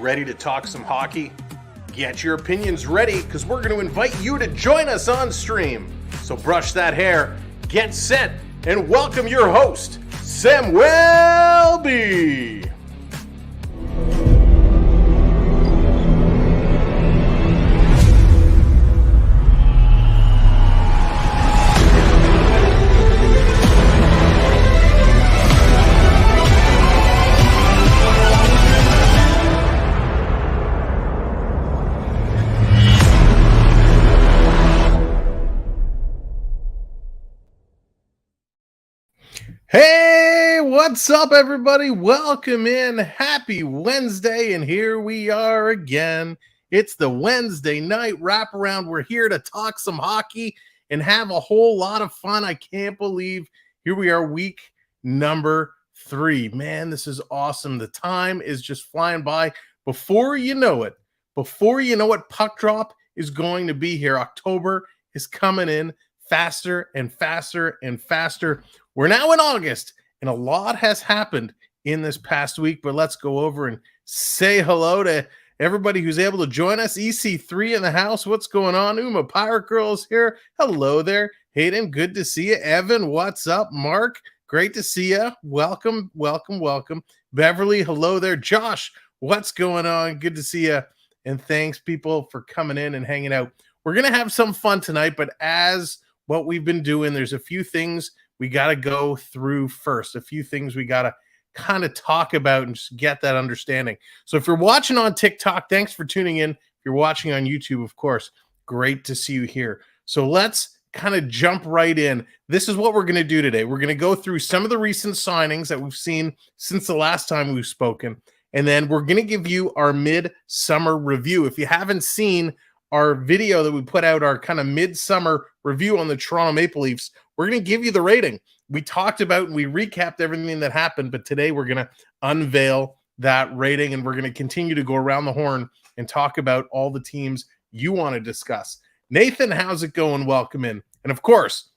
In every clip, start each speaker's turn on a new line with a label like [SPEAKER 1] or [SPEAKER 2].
[SPEAKER 1] ready to talk some hockey? Get your opinions ready because we're going to invite you to join us on stream. So brush that hair, get set, and welcome your host, Sam Welby. Hey, what's up, everybody? Welcome in. Happy Wednesday, and here we are again. It's the Wednesday night wraparound. We're here to talk some hockey and have a whole lot of fun. I can't believe here we are, week number 3. Man, this is awesome. The time is just flying by. Before you know it, puck drop is going to be here. October is coming in faster and faster and faster. We're now in August, and a lot has happened in this past week, but let's go over and say hello to everybody who's able to join us. EC3 in the house. What's going on? Uma Pirate Girl's here. Hello there. Hayden, good to see you. Evan, what's up? Mark, great to see you. Welcome, welcome, welcome. Beverly, hello there. Josh, what's going on? Good to see you. And thanks, people, for coming in and hanging out. We're going to have some fun tonight, but as what we've been doing, there's a few things we got to go through first, a few things we got to kind of talk about and just get that understanding. So if you're watching on TikTok, thanks for tuning in. If you're watching on YouTube, of course, great to see you here. So let's kind of jump right in. This is what we're going to do today. We're going to go through some of the recent signings that we've seen since the last time we've spoken, and then we're going to give you our mid-summer review. If you haven't seen our video that we put out, our kind of midsummer review on the Toronto Maple Leafs, we're going to give you the rating. We talked about and we recapped everything that happened, but today we're going to unveil that rating, and we're going to continue to go around the horn and talk about all the teams you want to discuss. Nathan, how's it going? Welcome in. And of course,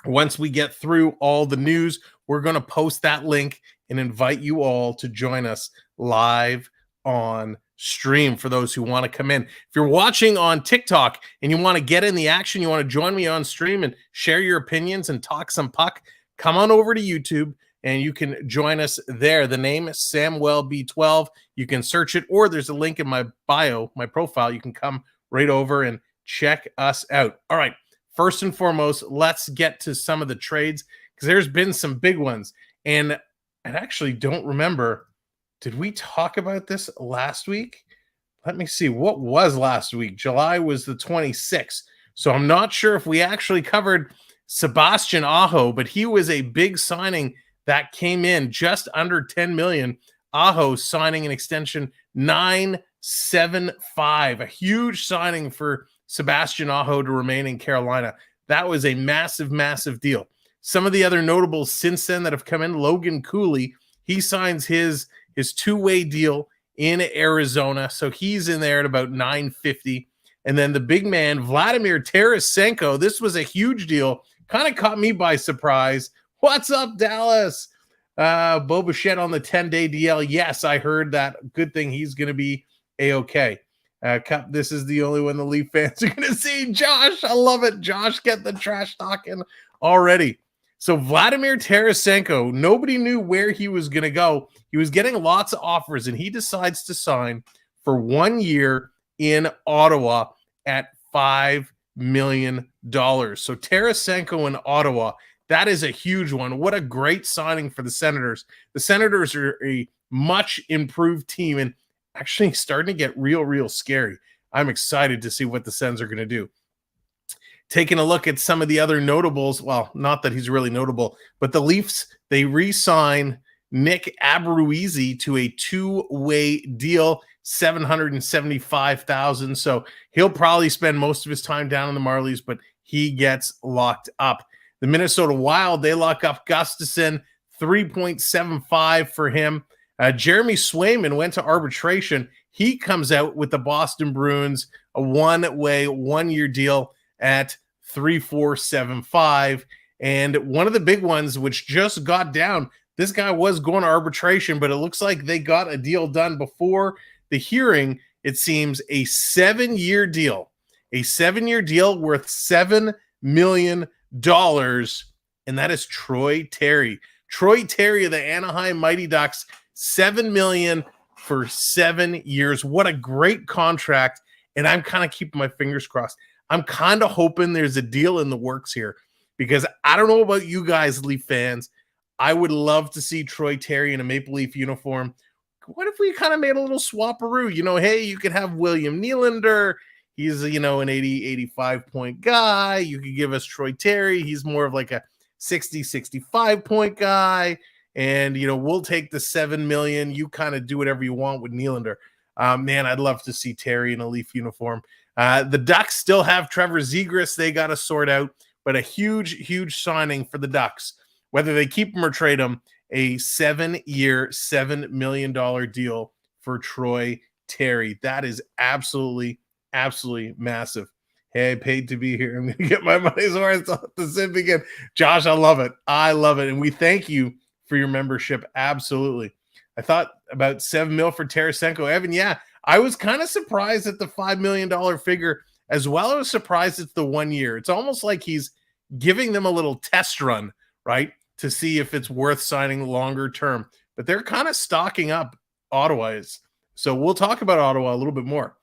[SPEAKER 1] once we get through all the news, we're going to post that link and invite you all to join us live on stream for those who want to come in. If you're watching on TikTok and you want to get in the action, you want to join me on stream and share your opinions and talk some puck, come on over to YouTube and you can join us there. The name is SamWellB12. You can search it, or there's a link in my bio, my profile. You can come right over and check us out. All right, first and foremost, let's get to some of the trades because there's been some big ones. And I actually don't remember, did we talk about this last week? Let me see. What was last week? July was the 26th. So I'm not sure if we actually covered Sebastian Aho, but he was a big signing that came in just under 10 million. Aho signing an extension 975, a huge signing for Sebastian Aho to remain in Carolina. That was a massive, massive deal. Some of the other notables since then that have come in, Logan Cooley, he signs his two-way deal in Arizona. So he's in there at about 950. And then the big man, Vladimir Tarasenko, this was a huge deal. Kind of caught me by surprise. What's up, Dallas? Bo Bichette on the 10-day DL. Yes, I heard that. Good thing he's going to be A-okay. This is the only one the Leaf fans are going to see. Josh, I love it. Josh, get the trash talking already. So Vladimir Tarasenko, nobody knew where he was going to go. He was getting lots of offers, and he decides to sign for 1 year in Ottawa at $5 million. So Tarasenko in Ottawa, that is a huge one. What a great signing for the Senators. The Senators are a much improved team and actually starting to get real scary. I'm excited to see what the Sens are going to do. Taking a look at some of the other notables, well, not that he's really notable, but the Leafs, they re-sign Nick Abruzzese to a 2-way deal, $775,000. So he'll probably spend most of his time down in the Marlies, but he gets locked up. The Minnesota Wild, they lock up Gustafsson, $3.75 for him. Jeremy Swayman went to arbitration. He comes out with the Boston Bruins, a 1-way, 1-year deal at $3.475. And one of the big ones, which just got down, this guy was going to arbitration, but it looks like they got a deal done before the hearing, it seems, a 7-year deal, worth $7 million. And that is Troy Terry. Troy Terry of the Anaheim Mighty Ducks, $7 million for 7 years. What a great contract. And I'm kind of keeping my fingers crossed. I'm kind of hoping there's a deal in the works here, because I don't know about you guys, Leaf fans. I would love to see Troy Terry in a Maple Leaf uniform. What if we kind of made a little swapperoo? Hey, you could have William Nylander. He's, an 80, 85 point guy. You could give us Troy Terry. He's more of like a 60, 65 point guy. And, we'll take the $7 million. You kind of do whatever you want with Nylander. Man, I'd love to see Terry in a Leaf uniform. The Ducks still have Trevor Zegras they got to sort out, but a huge, huge signing for the Ducks. Whether they keep him or trade him, a 7-year, $7 million deal for Troy Terry. That is absolutely, absolutely massive. Hey, I paid to be here. I'm going to get my money's worth off the sip again. Josh, I love it. I love it. And we thank you for your membership. Absolutely. I thought about $7 million for Tarasenko. Evan, yeah, I was kind of surprised at the $5 million figure as well. I was surprised it's the 1 year. It's almost like he's giving them a little test run, right, to see if it's worth signing longer term. But they're kind of stocking up, Ottawa is. So we'll talk about Ottawa a little bit more.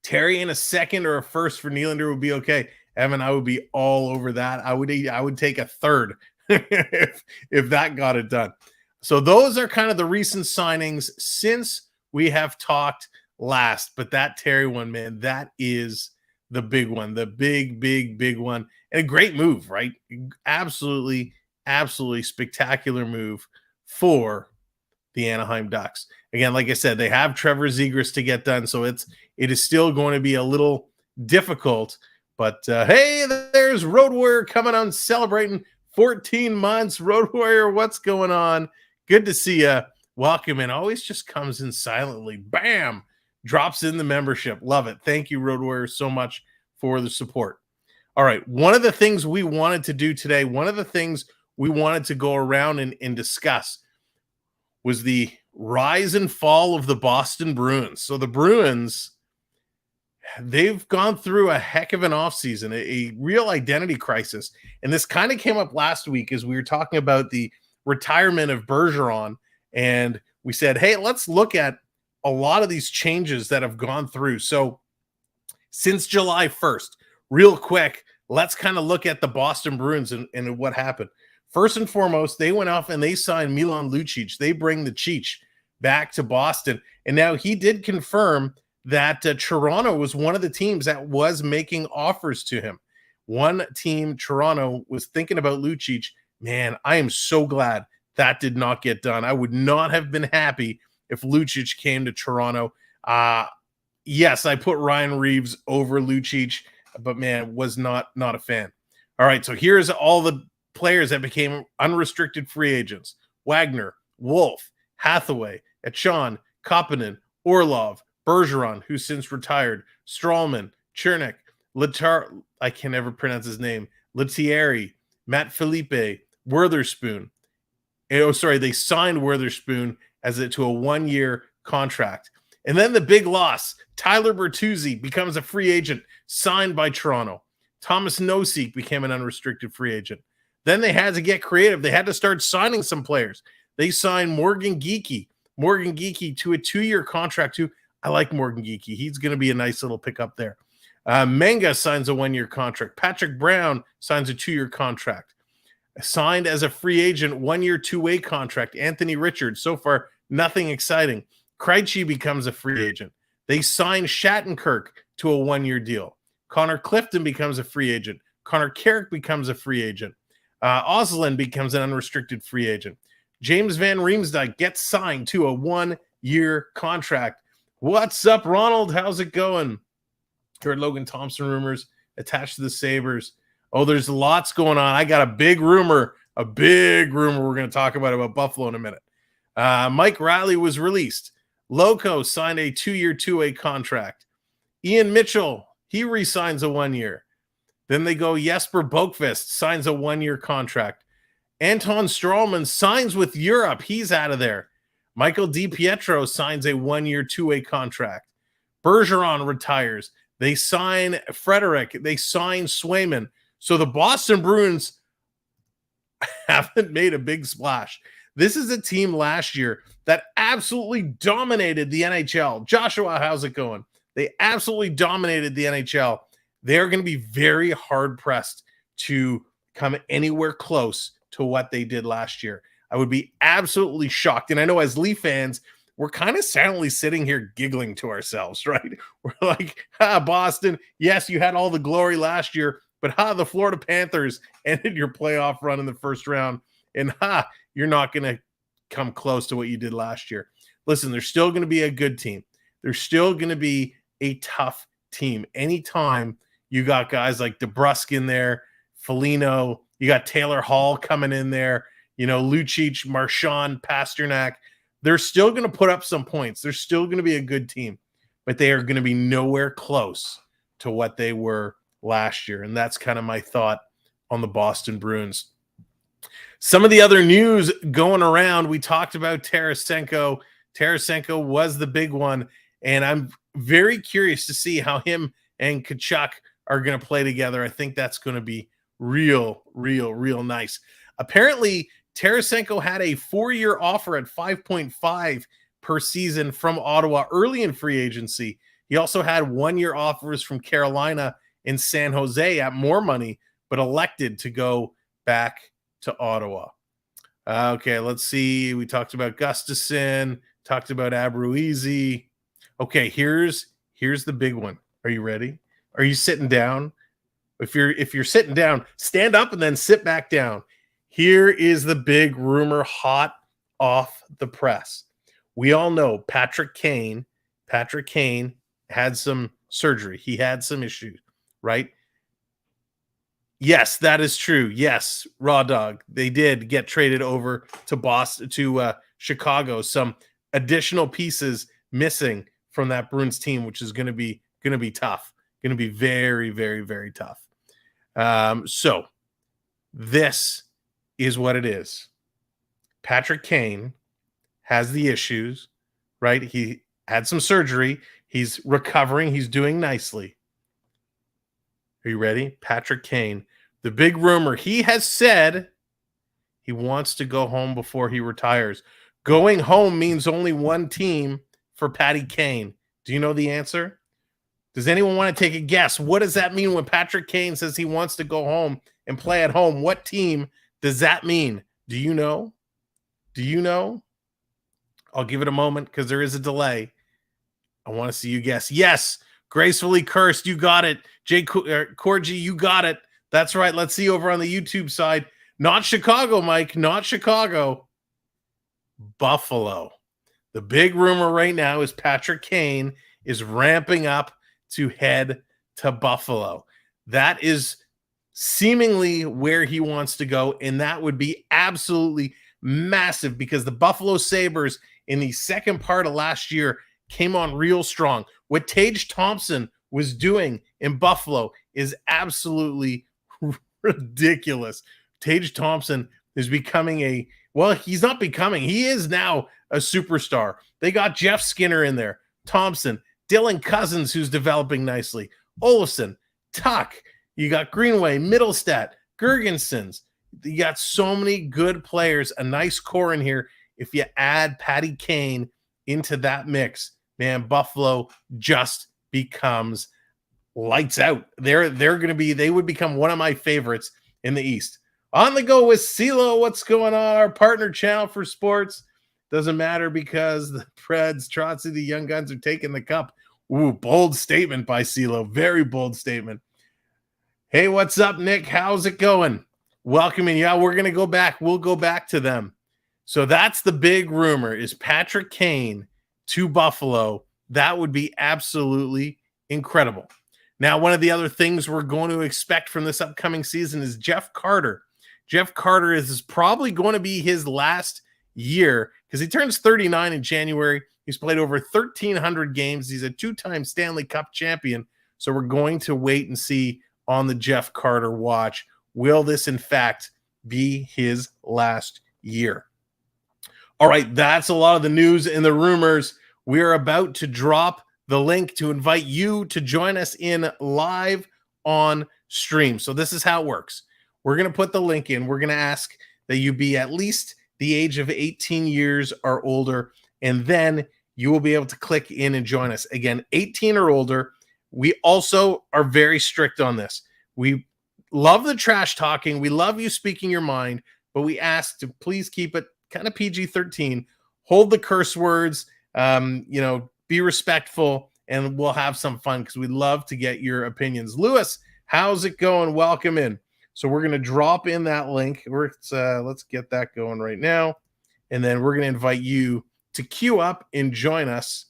[SPEAKER 1] Terry in a second or a first for Nylander would be okay. Evan, I would be all over that. I would take a third if that got it done. So those are kind of the recent signings since we have talked last. But that Terry one, man, that is the big one, the big, big, big one. And a great move, right? Absolutely, absolutely spectacular move for the Anaheim Ducks. Again, like I said, they have Trevor Zegras to get done, so it is still going to be a little difficult. But hey, there's Road Warrior coming on, celebrating 14 months. Road Warrior, what's going on? Good to see you. Welcome in. Always just comes in silently. Bam! Drops in the membership. Love it. Thank you, Road Warrior, so much for the support. All right, one of the things we wanted to do today, one of the things we wanted to go around and discuss was the rise and fall of the Boston Bruins. So the Bruins, they've gone through a heck of an offseason, a real identity crisis. And this kind of came up last week as we were talking about the retirement of Bergeron. And we said, hey, let's look at a lot of these changes that have gone through. So since July 1st, real quick, let's kind of look at the Boston Bruins and what happened. First and foremost, they went off and they signed Milan Lucic. They bring the Cheech back to Boston. And now he did confirm that Toronto was one of the teams that was making offers to him. One team, Toronto, was thinking about Lucic. Man, I am so glad that did not get done. I would not have been happy if Lucic came to Toronto. Yes, I put Ryan Reeves over Lucic, but man, was not a fan. All right, so here's all the players that became unrestricted free agents: Wagner, Wolf, Hathaway, Etchan, Kapanen, Orlov, Bergeron, who's since retired, Strawman, Chernik, I can never pronounce his name, Lettieri, Matt Felipe, Witherspoon. Oh, sorry, they signed Witherspoon to a 1-year contract. And then the big loss, Tyler Bertuzzi becomes a free agent, signed by Toronto. Thomas Nosek became an unrestricted free agent. Then they had to get creative. They had to start signing some players. They signed Morgan Geekie to a 2-year contract too. I like Morgan Geekie. He's going to be a nice little pickup there. Menga signs a 1-year contract. Patrick Brown signs a 2-year contract. Signed as a free agent, 1-year, 2-way contract. Anthony Richards, so far, nothing exciting. Krejci becomes a free agent. They sign Shattenkirk to a 1-year deal. Connor Clifton becomes a free agent. Connor Carrick becomes a free agent. Oslin becomes an unrestricted free agent. James Van Riemsdyk gets signed to a 1-year contract. What's up, Ronald? How's it going? Heard Logan Thompson rumors attached to the Sabres. Oh, there's lots going on. I got a big rumor we're going to talk about Buffalo in a minute. Mike Riley was released. Loco signed a 2-year, 2-way contract. Ian Mitchell, he re-signs a 1-year. Then they go Jesper Boqvist, signs a 1-year contract. Anton Strawman signs with Europe. He's out of there. Michael DiPietro signs a 1-year, 2-way contract. Bergeron retires. They sign Frederick. They sign Swayman. So the Boston Bruins haven't made a big splash. This is a team last year that absolutely dominated the NHL. Joshua, how's it going? They absolutely dominated the NHL. They're going to be very hard-pressed to come anywhere close to what they did last year. I would be absolutely shocked. And I know as Leaf fans, we're kind of silently sitting here giggling to ourselves, right? We're like, Boston, yes, you had all the glory last year, but the Florida Panthers ended your playoff run in the first round. And you're not going to come close to what you did last year. Listen, they're still going to be a good team. They're still going to be a tough team. Anytime you got guys like DeBrusk in there, Foligno, you got Taylor Hall coming in there, Lucic, Marchand, Pasternak, they're still going to put up some points. They're still going to be a good team, but they are going to be nowhere close to what they were last year. And that's kind of my thought on the Boston Bruins. Some of the other news going around, we talked about Tarasenko. Tarasenko was the big one, and I'm very curious to see how him and Tkachuk are going to play together. I think that's going to be real nice. Apparently, Tarasenko had a 4-year offer at 5.5 per season from Ottawa early in free agency. He also had 1-year offers from Carolina and San Jose at more money, but elected to go back to Ottawa. Okay, let's see. We talked about Gustafsson, talked about Abruizi. Okay, here's the big one. Are you ready? Are you sitting down? If you're sitting down, stand up and then sit back down. Here is the big rumor hot off the press. We all know Patrick Kane had some surgery. He had some issues, right? Yes, that is true. Yes, Raw Dog. They did get traded over to Boston, to Chicago. Some additional pieces missing from that Bruins team, which is going to be tough. Going to be very tough. So this is what it is. Patrick Kane has the issues, right? He had some surgery. He's recovering. He's doing nicely. Are you ready? Patrick Kane, the big rumor, he has said he wants to go home before he retires. Going home means only one team for Patty Kane. Do you know the answer? Does anyone want to take a guess? What does that mean when Patrick Kane says he wants to go home and play at home? What team does that mean? Do you know? Do you know? I'll give it a moment because there is a delay. I want to see you guess. Yes, Gracefully Cursed. You got it. Jay Corgi, you got it. That's right. Let's see over on the YouTube side. Not Chicago, Mike. Not Chicago. Buffalo. The big rumor right now is Patrick Kane is ramping up to head to Buffalo. That is seemingly where he wants to go, and that would be absolutely massive because the Buffalo Sabres in the second part of last year came on real strong. What Tage Thompson was doing in Buffalo is absolutely ridiculous. Tage Thompson is becoming he's not becoming, he is now a superstar. They got Jeff Skinner in there, Thompson, Dylan Cousins, who's developing nicely, Olofsson, Tuck, you got Greenway, Middlestat, Gergensons. You got so many good players, a nice core in here. If you add Patty Kane into that mix, man, Buffalo just becomes lights out. They would become one of my favorites in the East. On the go with CeeLo. What's going on? Our partner channel for sports. Doesn't matter because the Preds, Trotzy, the Young Guns are taking the cup. Ooh, bold statement by CeeLo. Very bold statement. Hey, what's up, Nick? How's it going? Welcome in. Yeah, we're going to go back. We'll go back to them. So that's the big rumor is Patrick Kane to Buffalo. That would be absolutely incredible. Now, one of the other things we're going to expect from this upcoming season is Jeff Carter. Jeff Carter is probably going to be his last year because he turns 39 in January. He's played over 1,300 games. He's a 2-time Stanley Cup champion. So we're going to wait and see on the Jeff Carter watch. Will this, in fact, be his last year? All right, that's a lot of the news and the rumors. We're about to drop the link to invite you to join us in live on stream. So this is how it works. We're going to put the link in. We're going to ask that you be at least the age of 18 years or older, and then you will be able to click in and join us. Again, 18 or older. We also are very strict on this. We love the trash talking. We love you speaking your mind, but we ask to please keep it kind of PG-13, hold the curse words, be respectful, and we'll have some fun because we'd love to get your opinions. Lewis, how's it going? Welcome in. So we're going to drop in that link. Let's get that going right now. And then we're going to invite you to queue up and join us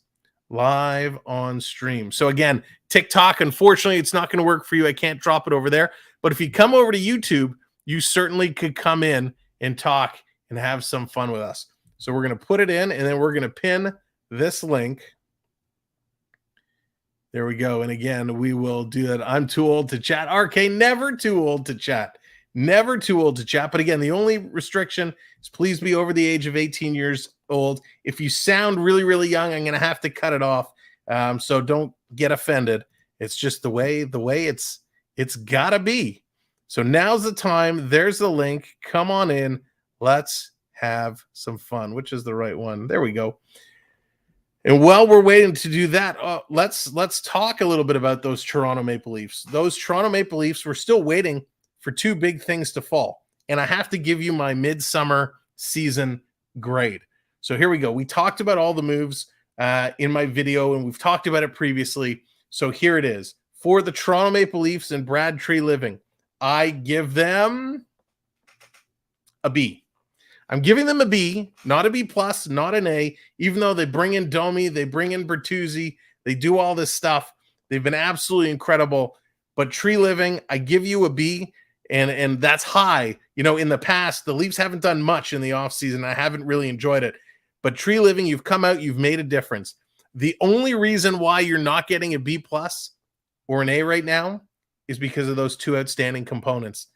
[SPEAKER 1] live on stream. So again, TikTok, unfortunately, it's not going to work for you. I can't drop it over there. But if you come over to YouTube, you certainly could come in and talk and have some fun with us. So we're going to put it in, and then we're going to pin this link. There we go. And again, we will do that. I'm too old to chat. RK, never too old to chat. Never too old to chat. But again, the only restriction is please be over the age of 18 years old. If you sound really, really young, I'm going to have to cut it off. So don't get offended. It's just the way it's got to be. So now's the time. There's the link. Come on in. Let's have some fun. Which is the right one? There we go. And while we're waiting to do that, let's talk a little bit about those Toronto Maple Leafs. Those Toronto Maple Leafs, we're still waiting for two big things to fall. And I have to give you my midsummer season grade. So here we go. We talked about all the moves in my video, and we've talked about it previously. So here it is. For the Toronto Maple Leafs and Brad Treliving, I give them a B. I'm giving them a B, not a B plus, not an A, even though they bring in Domi, they bring in Bertuzzi, they do all this stuff. They've been absolutely incredible. But Treliving, I give you a B, and that's high. You know, in the past, the Leafs haven't done much in the offseason. I haven't really enjoyed it. But Treliving, you've come out, you've made a difference. The only reason why you're not getting a B plus or an A right now is because of those two outstanding components.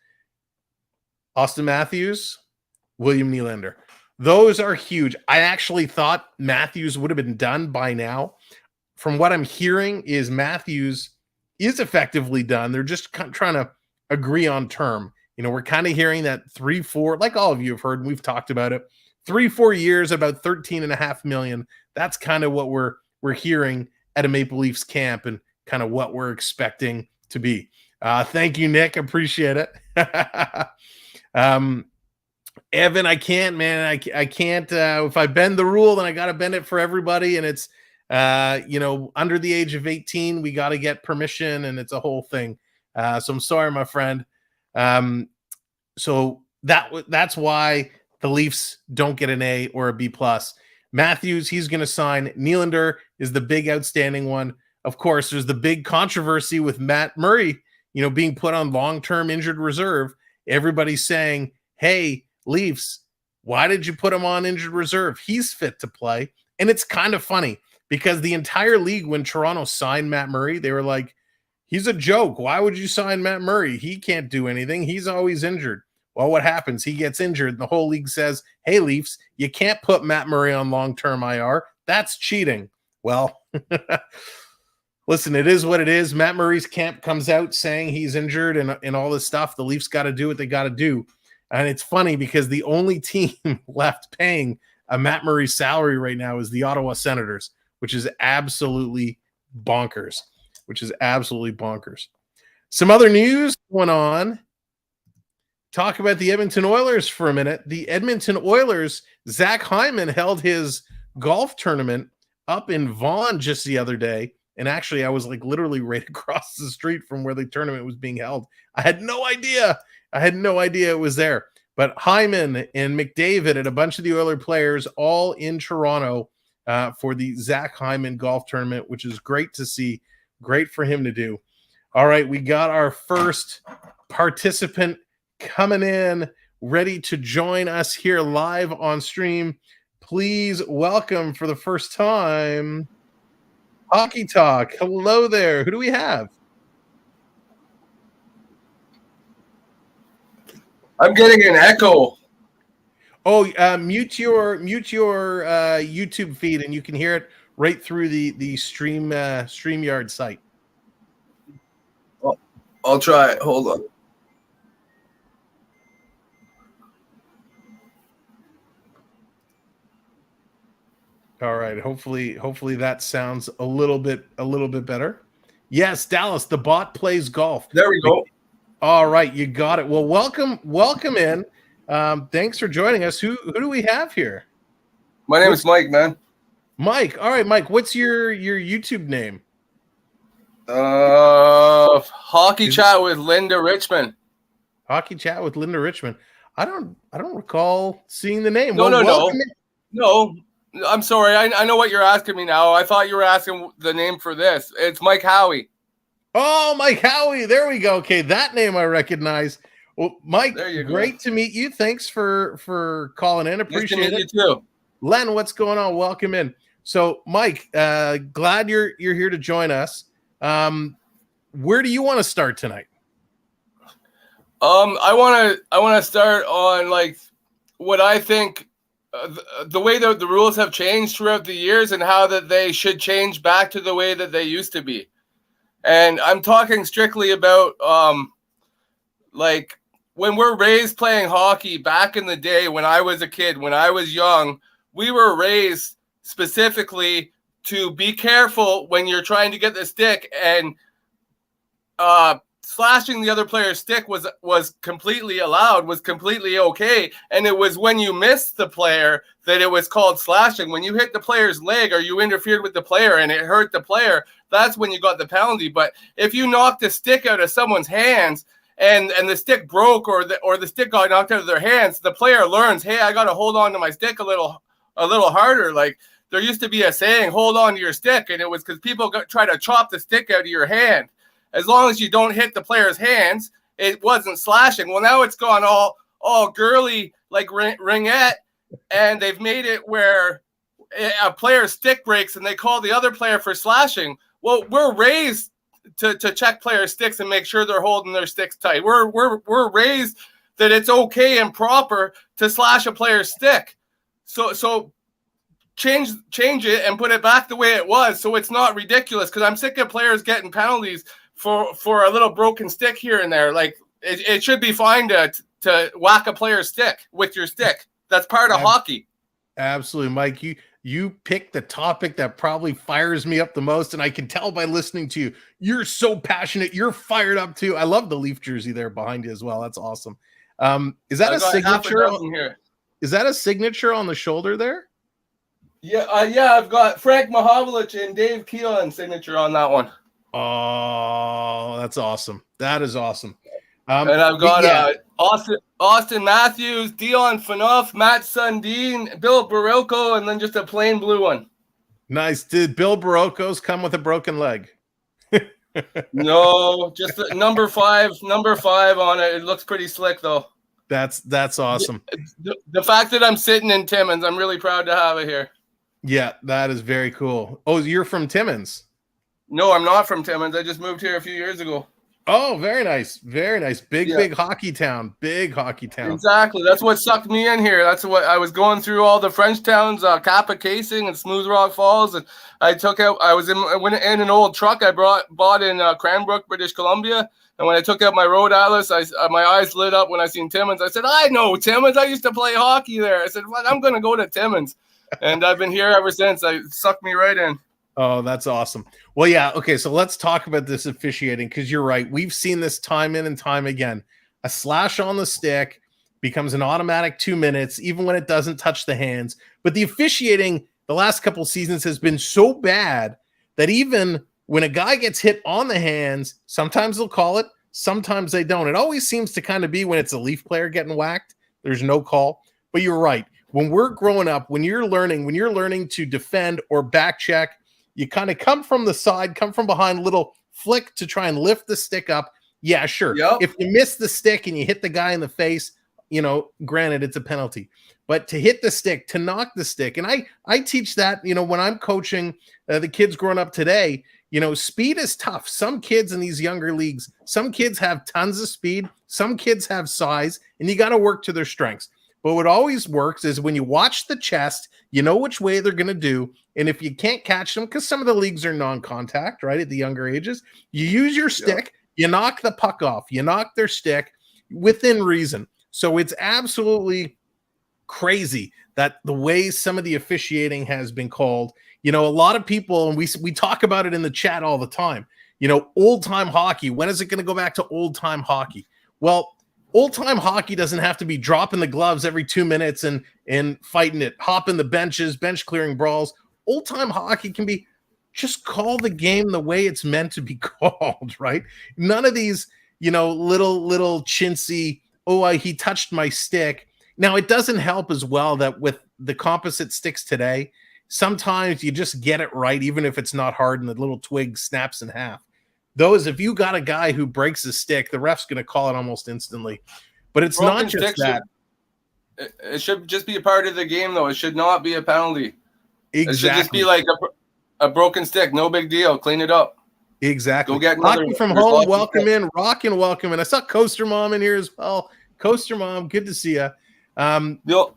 [SPEAKER 1] Austin Matthews, William Nylander. Those are huge. I actually thought Matthews would have been done by now. From what I'm hearing is Matthews is effectively done. They're just trying to agree on term. You know, we're kind of hearing that 3-4, like all of you have heard, and we've talked about it. 3-4 years, about $13.5 million. That's kind of what we're hearing at a Maple Leafs camp and kind of what we're expecting to be. Thank you, Nick. Appreciate it. Evan, I can't, man. I can't. If I bend the rule, then I got to bend it for everybody. And it's, under the age of 18, we got to get permission, and it's a whole thing. So I'm sorry, my friend. So that's why the Leafs don't get an A or a B plus. Matthews, he's going to sign. Nylander is the big outstanding one. Of course, there's the big controversy with Matt Murray, being put on long-term injured reserve. Everybody's saying, hey, Leafs, why did you put him on injured reserve? He's fit to play. And it's kind of funny because the entire league, when Toronto signed Matt Murray, they were like, he's a joke. Why would you sign Matt Murray? He can't do anything. He's always injured. Well, what happens? He gets injured, and the whole league says, hey, Leafs, you can't put Matt Murray on long-term IR. That's cheating. Well, listen, it is what it is. Matt Murray's camp comes out saying he's injured and all this stuff. The Leafs got to do what they got to do. And it's funny because the only team left paying a Matt Murray salary right now is the Ottawa Senators, which is absolutely bonkers. Some other news going on. Talk about the Edmonton Oilers for a minute. The Edmonton Oilers, Zach Hyman held his golf tournament up in Vaughan just the other day. And actually, I was like literally right across the street from where the tournament was being held. I had no idea it was there. But Hyman and McDavid and a bunch of the Oiler players all in Toronto for the Zach Hyman golf tournament, which is great to see. Great for him to do. All right, we got our first participant coming in, ready to join us here live on stream. Please welcome for the first time, Hockey Talk. Hello there. Who do we have?
[SPEAKER 2] I'm getting an echo.
[SPEAKER 1] Oh, mute your YouTube feed, and you can hear it right through the StreamYard site.
[SPEAKER 2] I'll try it. Hold on.
[SPEAKER 1] All right. Hopefully that sounds a little bit better. Yes, Dallas, the bot plays golf.
[SPEAKER 2] There we go.
[SPEAKER 1] All right, you got it. Well, welcome in. Thanks for joining us. Who do we have here?
[SPEAKER 2] My name is Mike, man.
[SPEAKER 1] Mike. All right, Mike. What's your YouTube name?
[SPEAKER 2] Hockey Chat with Linda Richmond.
[SPEAKER 1] Hockey Chat with Linda Richmond. I don't recall seeing the name.
[SPEAKER 2] No. I'm sorry. I know what you're asking me now. I thought you were asking the name for this. It's Mike Howie.
[SPEAKER 1] Oh, Mike Howie. There we go. Okay, that name I recognize. Well, Mike, great to meet you. Thanks for calling in. Appreciate it.
[SPEAKER 2] Nice to meet you too.
[SPEAKER 1] Len, what's going on? Welcome in. So, Mike, glad you're here to join us. Where do you want to start tonight?
[SPEAKER 2] I want to start on like what I think the way that the rules have changed throughout the years and how that they should change back to the way that they used to be. And I'm talking strictly about like when we're raised playing hockey back in the day when I was a kid, when I was young, we were raised specifically to be careful when you're trying to get the stick, and slashing the other player's stick was completely allowed, was completely okay. And it was when you missed the player that it was called slashing. When you hit the player's leg or you interfered with the player and it hurt the player, that's when you got the penalty. But if you knocked the stick out of someone's hands and the stick broke or the stick got knocked out of their hands, the player learns, hey, I got to hold on to my stick a little harder. Like there used to be a saying, hold on to your stick. And it was because people try to chop the stick out of your hand. As long as you don't hit the player's hands, it wasn't slashing. Well, now it's gone all girly like ringette, and they've made it where a player's stick breaks and they call the other player for slashing. Well, we're raised to check players' sticks and make sure they're holding their sticks tight. We're raised that it's okay and proper to slash a player's stick. So change it and put it back the way it was so it's not ridiculous, because I'm sick of players getting penalties for a little broken stick here and there. Like it should be fine to whack a player's stick with your stick. That's part of hockey.
[SPEAKER 1] Absolutely, Mike. You picked the topic that probably fires me up the most, and I can tell by listening to you. You're so passionate. You're fired up too. I love the Leaf jersey there behind you as well. That's awesome. Is that a signature? Is that a signature on the shoulder there?
[SPEAKER 2] Yeah, I've got Frank Mahovlich and Dave Keelan signature on that one.
[SPEAKER 1] Oh, that's awesome. That is awesome.
[SPEAKER 2] And I've got Austin Matthews, Dion Phaneuf, Matt Sundin, Bill Barocco, and then just a plain blue one.
[SPEAKER 1] Nice. Did Bill Barocco's come with a broken leg?
[SPEAKER 2] No, just the number five on it. It looks pretty slick though.
[SPEAKER 1] That's awesome.
[SPEAKER 2] The fact that I'm sitting in Timmins, I'm really proud to have it here.
[SPEAKER 1] Yeah, that is very cool. Oh, you're from Timmins?
[SPEAKER 2] No, I'm not from Timmins. I just moved here a few years ago.
[SPEAKER 1] Oh, very nice. Very nice. Big hockey town. Big hockey town.
[SPEAKER 2] Exactly. That's what sucked me in here. That's what I was going through all the French towns, Kappa Casing and Smooth Rock Falls. And I was in an old truck I bought in Cranbrook, British Columbia. And when I took out my road atlas, my eyes lit up when I seen Timmins. I said, I know Timmins. I used to play hockey there. I said, well, I'm going to go to Timmins. And I've been here ever since. It sucked me right in.
[SPEAKER 1] Oh, that's awesome. Well, yeah. Okay. So let's talk about this officiating, because you're right. We've seen this time in and time again. A slash on the stick becomes an automatic 2 minutes, even when it doesn't touch the hands. But the officiating the last couple seasons has been so bad that even when a guy gets hit on the hands, sometimes they'll call it, sometimes they don't. It always seems to kind of be when it's a Leaf player getting whacked, there's no call. But you're right. When we're growing up, when you're learning to defend or back check, you kind of come from the side, come from behind, little flick to try and lift the stick up. Yeah, sure.
[SPEAKER 2] Yep.
[SPEAKER 1] If you miss the stick and you hit the guy in the face, granted, it's a penalty. But to hit the stick, to knock the stick, and I teach that, when I'm coaching the kids growing up today, speed is tough. Some kids in these younger leagues, some kids have tons of speed, some kids have size, and you got to work to their strengths. But what always works is when you watch the chest, you know which way they're going to do. And if you can't catch them, because some of the leagues are non-contact, right, at the younger ages, you use your stick, you knock the puck off, you knock their stick within reason. So it's absolutely crazy that the way some of the officiating has been called. A lot of people, and we talk about it in the chat all the time, old time hockey. When is it going to go back to old time hockey? Well, old time hockey doesn't have to be dropping the gloves every 2 minutes and fighting it, hopping the benches, bench clearing brawls. Old time hockey can be just call the game the way it's meant to be called, right? None of these, little chintzy, he touched my stick. Now, it doesn't help as well that with the composite sticks today, sometimes you just get it right, even if it's not hard and the little twig snaps in half. Those, if you got a guy who breaks a stick, the ref's going to call it almost instantly. But it's not just that.
[SPEAKER 2] It should just be a part of the game, though. It should not be a penalty.
[SPEAKER 1] Exactly.
[SPEAKER 2] It should just be like a broken stick. No big deal. Clean it up.
[SPEAKER 1] Exactly.
[SPEAKER 2] Go get another.
[SPEAKER 1] Hockey from home, welcome in. Rockin', welcome in. I saw Coaster Mom in here as well. Coaster Mom, good to see you.
[SPEAKER 2] The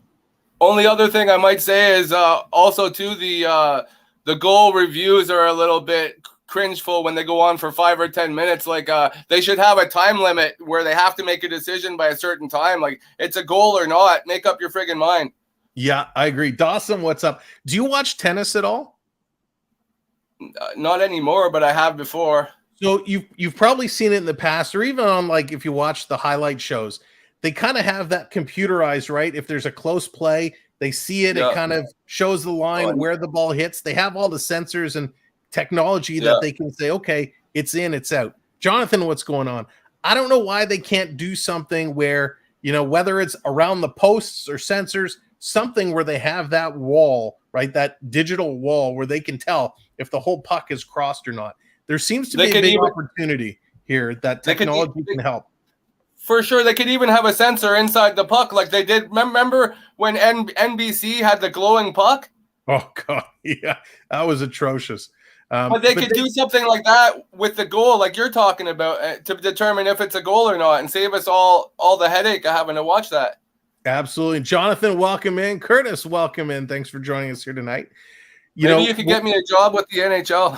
[SPEAKER 2] only other thing I might say is also too the goal reviews are a little bit cringeful when they go on for 5 or 10 minutes. Like they should have a time limit where they have to make a decision by a certain time. Like it's a goal or not. Make up your friggin' mind.
[SPEAKER 1] Yeah, I agree. Dawson, what's up? Do you watch tennis at all?
[SPEAKER 2] Not anymore, but I have before.
[SPEAKER 1] So you've probably seen it in the past, or even on like if you watch the highlight shows. They kind of have that computerized, right? If there's a close play, they see it. Yeah. It kind of shows the line where the ball hits. They have all the sensors and technology that they can say, okay, it's in, it's out. Jonathan, what's going on? I don't know why they can't do something where, whether it's around the posts or sensors, something where they have that wall, right? That digital wall where they can tell if the whole puck is crossed or not. There seems to be a big opportunity here that technology can help.
[SPEAKER 2] For sure, they could even have a sensor inside the puck like they did. Remember when NBC had the glowing puck?
[SPEAKER 1] Oh, God, yeah. That was atrocious.
[SPEAKER 2] But they could do something like that with the goal like you're talking about to determine if it's a goal or not and save us all the headache of having to watch that.
[SPEAKER 1] Absolutely. Jonathan, welcome in. Curtis, welcome in. Thanks for joining us here tonight.
[SPEAKER 2] Maybe you could get me a job with the NHL.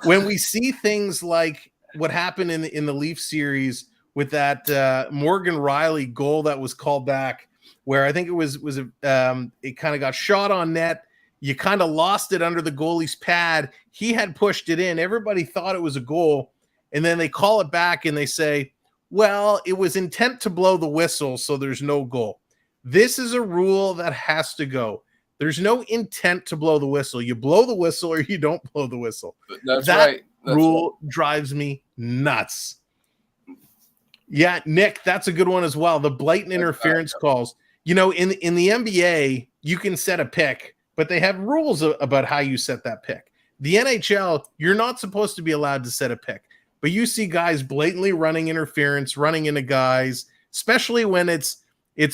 [SPEAKER 1] when we see things like what happened in the Leaf series with that Morgan Rielly goal that was called back, where I think it was it kind of got shot on net. You kind of lost it under the goalie's pad. He had pushed it in. Everybody thought it was a goal. And then they call it back and they say, well, it was intent to blow the whistle, so there's no goal. This is a rule that has to go. There's no intent to blow the whistle. You blow the whistle or you don't blow the whistle.
[SPEAKER 2] That's right. That
[SPEAKER 1] rule drives me nuts. Yeah, Nick, that's a good one as well. The blatant interference calls. In the NBA, you can set a pick, but they have rules about how you set that pick. The NHL, you're not supposed to be allowed to set a pick, but you see guys blatantly running interference, running into guys, especially when it's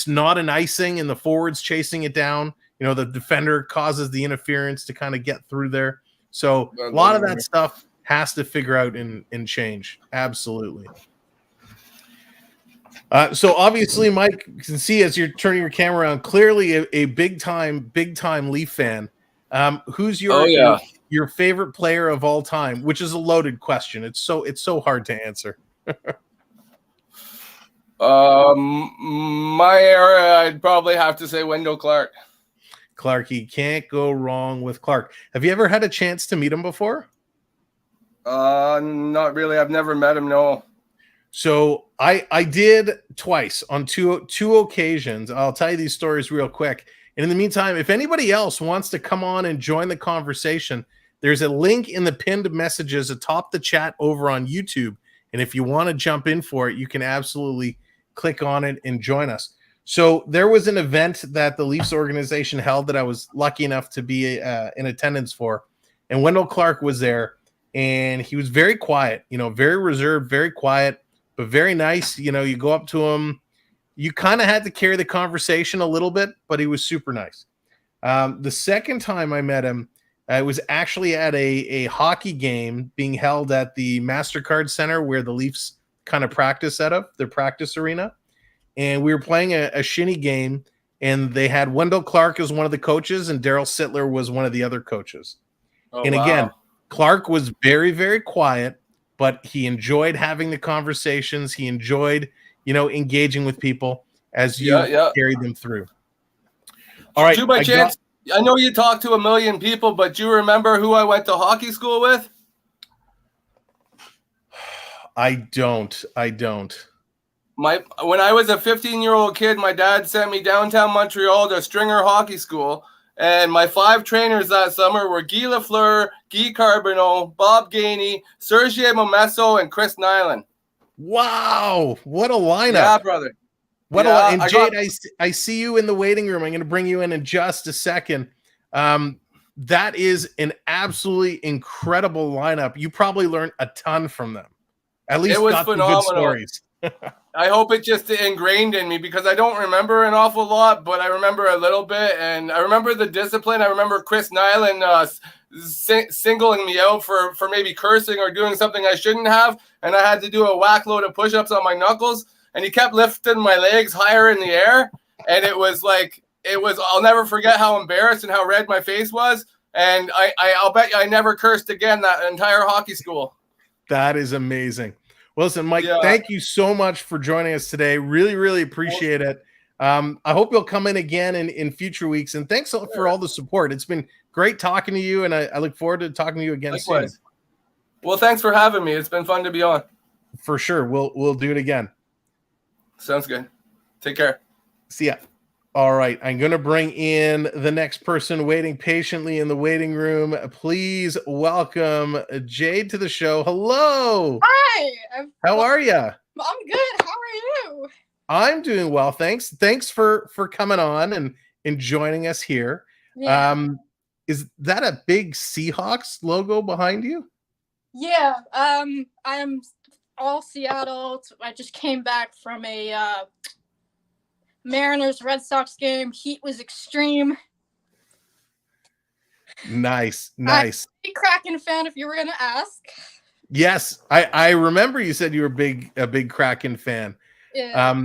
[SPEAKER 1] not an icing and the forward's chasing it down. The defender causes the interference to kind of get through there. So a lot of that stuff has to figure out and change. Absolutely. So obviously, Mike, you can see as you're turning your camera around, clearly a big time Leaf fan. Who's your favorite player of all time? Which is a loaded question. It's so hard to answer.
[SPEAKER 2] My era, I'd probably have to say Wendell Clark.
[SPEAKER 1] Clarky, can't go wrong with Clark. Have you ever had a chance to meet him before?
[SPEAKER 2] Not really. I've never met him. No.
[SPEAKER 1] So I did twice on two occasions. I'll tell you these stories real quick. And in the meantime, if anybody else wants to come on and join the conversation, there's a link in the pinned messages atop the chat over on YouTube. And if you want to jump in for it, you can absolutely click on it and join us. So there was an event that the Leafs organization held that I was lucky enough to be in attendance for. And Wendell Clark was there. And he was very quiet, very reserved, very quiet, but very nice. You go up to him. You kind of had to carry the conversation a little bit, but he was super nice. The second time I met him, I was actually at a hockey game being held at the MasterCard Center where the Leafs kind of practice out of, their practice arena. and we were playing a shinny game, and they had Wendell Clark as one of the coaches, and Daryl Sittler was one of the other coaches.
[SPEAKER 2] Oh,
[SPEAKER 1] And
[SPEAKER 2] wow.
[SPEAKER 1] again, Clark was very, very quiet, but he enjoyed having the conversations. He enjoyed, engaging with people as you carried them through. All right.
[SPEAKER 2] By chance, I know you talked to a million people, but do you remember who I went to hockey school with?
[SPEAKER 1] I don't.
[SPEAKER 2] When I was a 15-year-old kid, my dad sent me downtown Montreal to Stringer Hockey School, and my 5 trainers that summer were Guy Lafleur, Guy Carbonneau, Bob Gainey, Sergei Momesso, and Chris Nyland.
[SPEAKER 1] Wow, what a lineup!
[SPEAKER 2] Yeah, brother.
[SPEAKER 1] And Jade, I see you in the waiting room. I'm going to bring you in just a second. That is an absolutely incredible lineup. You probably learned a ton from them. At least
[SPEAKER 2] it was
[SPEAKER 1] got
[SPEAKER 2] phenomenal.
[SPEAKER 1] Some good stories.
[SPEAKER 2] I hope it just ingrained in me because I don't remember an awful lot, but I remember a little bit, and I remember the discipline. I remember Chris Nyland singling me out for maybe cursing or doing something I shouldn't have, and I had to do a whack load of push-ups on my knuckles, and he kept lifting my legs higher in the air, and I'll never forget how embarrassed and how red my face was, and I'll bet you I never cursed again that entire hockey school.
[SPEAKER 1] That is amazing. Well, listen, Mike, thank you so much for joining us today. Really, really appreciate it. I hope you'll come in again in future weeks. And thanks for all the support. It's been great talking to you, and I look forward to talking to you again soon.
[SPEAKER 2] Well, thanks for having me. It's been fun to be on.
[SPEAKER 1] For sure. We'll do it again.
[SPEAKER 2] Sounds good. Take care.
[SPEAKER 1] See ya. All right, I'm going to bring in the next person waiting patiently in the waiting room. Please welcome Jade to the show. Hello.
[SPEAKER 3] Hi.
[SPEAKER 1] How are you?
[SPEAKER 3] I'm good. How are you?
[SPEAKER 1] I'm doing well, thanks. Thanks for coming on and joining us here. Yeah. Is that a big Seahawks logo behind you?
[SPEAKER 3] Yeah. I'm all Seattle. I just came back from a Mariners Red Sox game. Heat was extreme.
[SPEAKER 1] Nice.
[SPEAKER 3] I'm a big Kraken fan, if you were gonna ask.
[SPEAKER 1] Yes, I remember you said you were a big Kraken fan.
[SPEAKER 3] Yeah.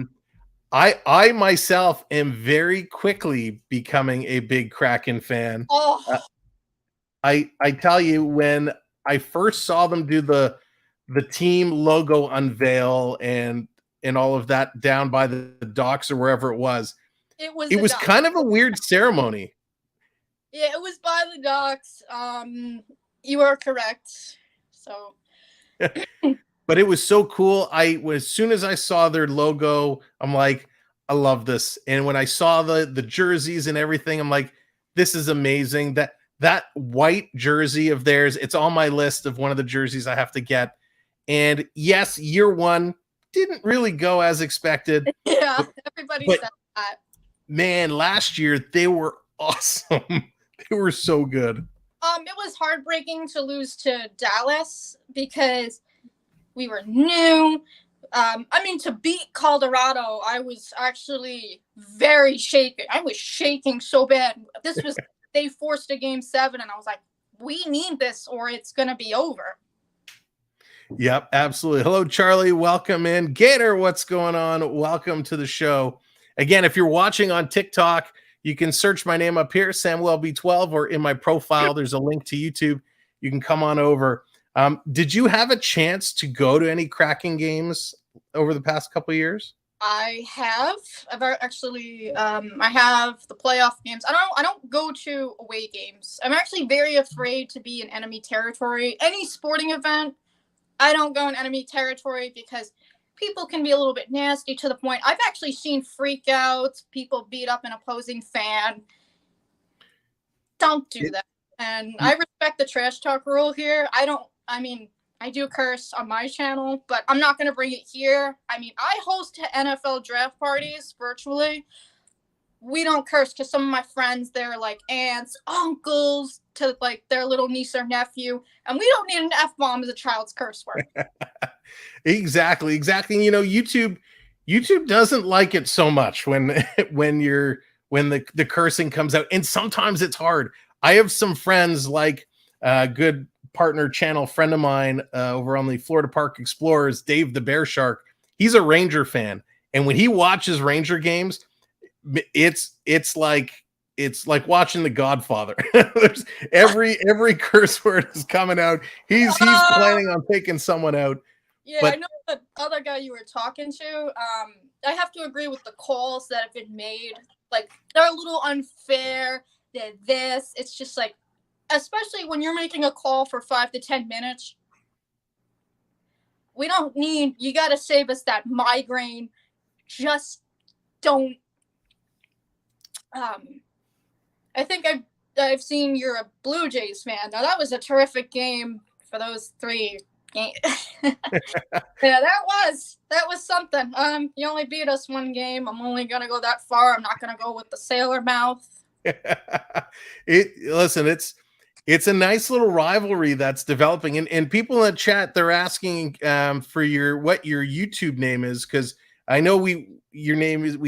[SPEAKER 1] I myself am very quickly becoming a big Kraken fan.
[SPEAKER 3] Oh.
[SPEAKER 1] I tell you, when I first saw them do the team logo unveil and all of that down by the docks or wherever it was
[SPEAKER 3] was
[SPEAKER 1] kind of a weird ceremony.
[SPEAKER 3] Yeah, it was by the docks. You are correct. So
[SPEAKER 1] but it was so cool. As soon as I saw their logo, I'm like, I love this. And when I saw the jerseys and everything, I'm like, this is amazing. That white jersey of theirs, it's on my list of one of the jerseys I have to get. And yes, year one didn't really go as expected.
[SPEAKER 3] Yeah, everybody said that.
[SPEAKER 1] Man, last year they were awesome. They were so good.
[SPEAKER 3] It was heartbreaking to lose to Dallas because we were new. To beat Colorado, I was actually very shaken. I was shaking so bad. They forced a game 7, and I was like, we need this or it's going to be over.
[SPEAKER 1] Yep, absolutely. Hello, Charlie. Welcome in. Gator, what's going on? Welcome to the show. Again, if you're watching on TikTok, you can search my name up here, SamuelB12, or in my profile, there's a link to YouTube. You can come on over. Did you have a chance to go to any Kraken games over the past couple of years?
[SPEAKER 3] I have. I have the playoff games. I don't go to away games. I'm actually very afraid to be in enemy territory. Any sporting event, I don't go in enemy territory because people can be a little bit nasty to the point. I've actually seen freakouts, people beat up an opposing fan. Don't do that. And I respect the trash talk rule here. I do curse on my channel, but I'm not going to bring it here. I host NFL draft parties virtually. We don't curse because some of my friends, they're like aunts, uncles to like their little niece or nephew, and we don't need an F-bomb as a child's curse word.
[SPEAKER 1] Exactly. YouTube doesn't like it so much when the cursing comes out, and sometimes it's hard. I have some friends, like a good partner channel friend of mine over on the Florida Park Explorers, Dave the Bear Shark. He's a Ranger fan, And when he watches Ranger games, it's like watching The Godfather. There's every curse word is coming out. He's planning on taking someone out.
[SPEAKER 3] Yeah, but I know the other guy you were talking to. I have to agree with the calls that have been made. Like, they're a little unfair. They're this. It's just like, especially when you're making a call for 5 to 10 minutes. We don't need. You got to save us that migraine. Just don't. I think I've seen you're a Blue Jays fan. Now that was a terrific game for those 3 games. Yeah, that was something. You only beat us 1 game. I'm only gonna go that far. I'm not gonna go with the sailor mouth.
[SPEAKER 1] Listen, it's a nice little rivalry that's developing, and people in the chat, they're asking for what your YouTube name is, because I know we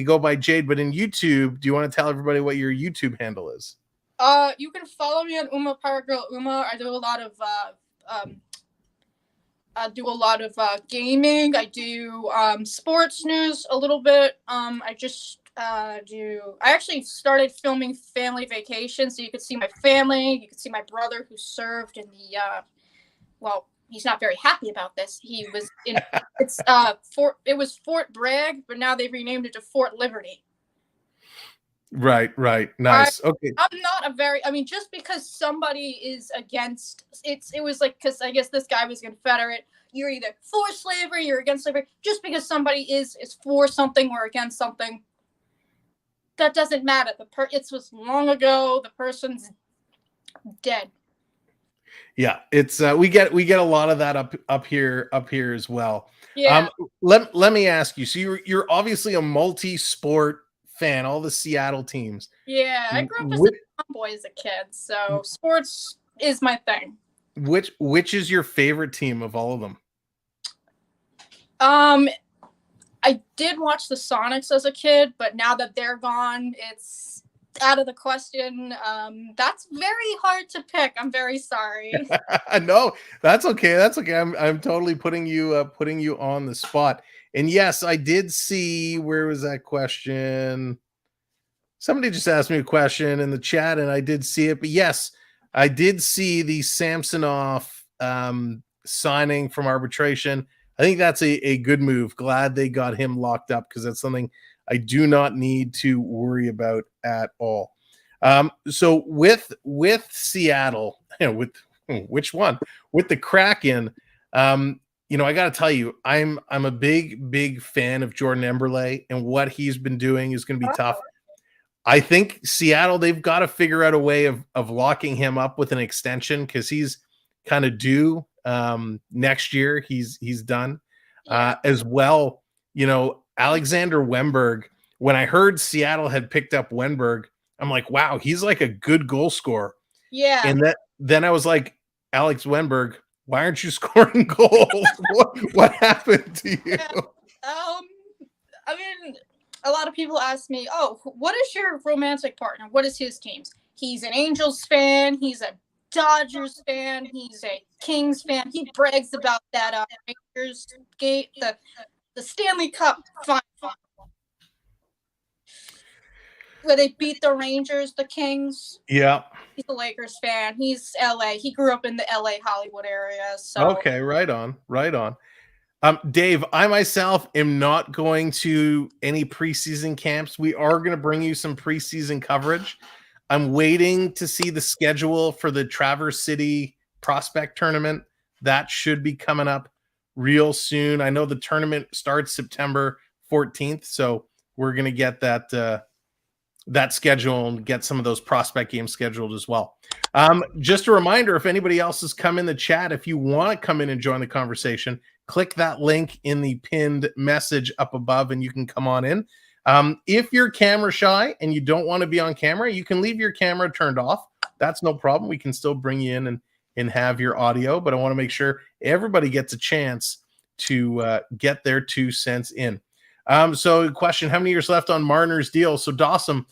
[SPEAKER 1] go by Jade, but in YouTube, do you want to tell everybody what your YouTube handle is?
[SPEAKER 3] You can follow me on Uma Power Girl Uma. I do a lot of gaming. I do sports news a little bit. I actually started filming family vacation, so you could see my family. You could see my brother who served in the he's not very happy about this. He was in it was Fort Bragg, but now they've renamed it to Fort Liberty.
[SPEAKER 1] Right. Nice. Okay.
[SPEAKER 3] I'm not just because somebody is against it was like, because I guess this guy was Confederate. You're either for slavery, you're against slavery. Just because somebody is for something or against something, that doesn't matter. It was long ago. The person's dead.
[SPEAKER 1] Yeah, it's we get a lot of that up here as well.
[SPEAKER 3] Yeah.
[SPEAKER 1] Let me ask you. So you're obviously a multi-sport fan, all the Seattle teams.
[SPEAKER 3] Yeah, I grew up as a tomboy as a kid, so sports is my thing.
[SPEAKER 1] Which is your favorite team of all of them?
[SPEAKER 3] I did watch the Sonics as a kid, but now that they're gone, it's out of the question. That's very hard to pick. I'm very sorry.
[SPEAKER 1] No, that's okay. I'm totally putting you on the spot. And yes, I did see, where was that question? Somebody just asked me a question in the chat, and I did see it. But yes, I did see the Samsonov signing from arbitration. I think that's a good move. Glad they got him locked up, because that's something I do not need to worry about at all. So with Seattle, with which one? With the Kraken, I got to tell you, I'm a big fan of Jordan Emberley, and what he's been doing is going to be tough. I think Seattle, they've got to figure out a way of locking him up with an extension, because he's kind of due. Next year he's done. As well, Alexander Wenberg, when I heard Seattle had picked up Wenberg, I'm like, wow, he's like a good goal scorer.
[SPEAKER 3] Yeah.
[SPEAKER 1] And then I was like, Alex Wenberg, why aren't you scoring goals? what happened to you?
[SPEAKER 3] Yeah. A lot of people ask me, oh, what is your romantic partner? What is his teams? He's an Angels fan. He's a Dodgers fan. He's a Kings fan. He brags about that Rangers gate, the Stanley Cup final, where they beat the Rangers, the Kings.
[SPEAKER 1] Yeah.
[SPEAKER 3] He's a Lakers fan. He's LA. He grew up in the LA Hollywood area. So
[SPEAKER 1] okay, right on. Dave, I myself am not going to any preseason camps. We are going to bring you some preseason coverage. I'm waiting to see the schedule for the Traverse City Prospect Tournament. That should be coming up real soon. I know the tournament starts September 14th, so we're going to get that schedule and get some of those prospect games scheduled as well. Just a reminder, if anybody else has come in the chat, if you want to come in and join the conversation, click that link in the pinned message up above and you can come on in. If you're camera shy and you don't want to be on camera, you can leave your camera turned off. That's no problem. We can still bring you in and have your audio, but I want to make sure everybody gets a chance to get their 2 cents in. So question, how many years left on Marner's deal? So Dawson,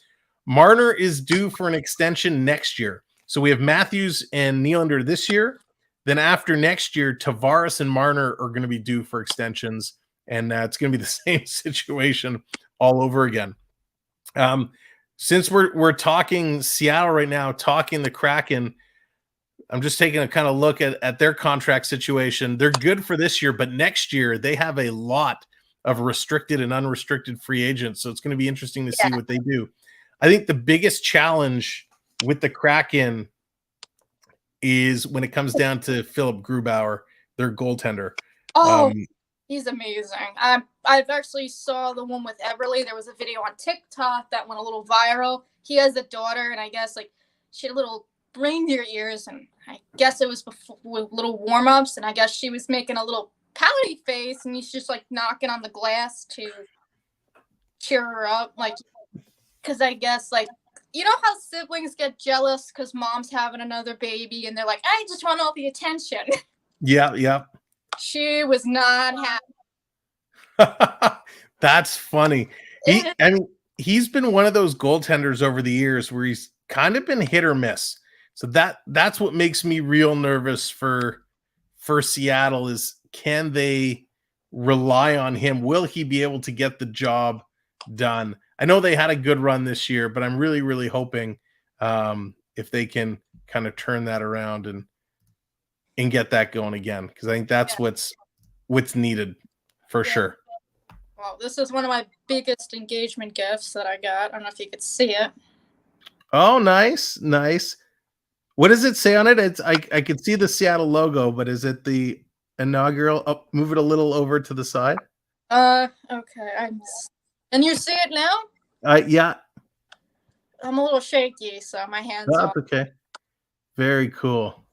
[SPEAKER 1] Marner is due for an extension next year. So we have Matthews and Nylander this year. Then after next year, Tavares and Marner are going to be due for extensions and it's going to be the same situation all over again. Since we're talking Seattle right now, talking the Kraken, I'm just taking a kind of look at their contract situation. They're good for this year, but next year they have a lot of restricted and unrestricted free agents. So it's going to be interesting to see what they do. I think the biggest challenge with the Kraken is when it comes down to Philip Grubauer, their goaltender.
[SPEAKER 3] Oh, he's amazing. I've actually saw the one with Everly. There was a video on TikTok that went a little viral. He has a daughter, and I guess like she had little reindeer ears, and I guess it was before, with little warm-ups, and I guess she was making a little pouty face, and he's just like knocking on the glass to cheer her up, like, because I guess like, you know how siblings get jealous because mom's having another baby, and they're like, I just want all the attention.
[SPEAKER 1] Yeah.
[SPEAKER 3] She was not happy.
[SPEAKER 1] That's funny. He's been one of those goaltenders over the years where he's kind of been hit or miss. So that's what makes me real nervous for Seattle is, can they rely on him? Will he be able to get the job done? I know they had a good run this year, but I'm really, really hoping if they can kind of turn that around and get that going again, because I think that's what's needed for sure.
[SPEAKER 3] Well, this is one of my biggest engagement gifts that I got. I don't know if you could see it.
[SPEAKER 1] Oh, nice. What does it say on it? It's I could see the Seattle logo, but is it the inaugural? Oh, move it a little over to the side.
[SPEAKER 3] Okay. And you see it now?
[SPEAKER 1] Yeah.
[SPEAKER 3] I'm a little shaky, so my hands
[SPEAKER 1] That's okay. Very cool.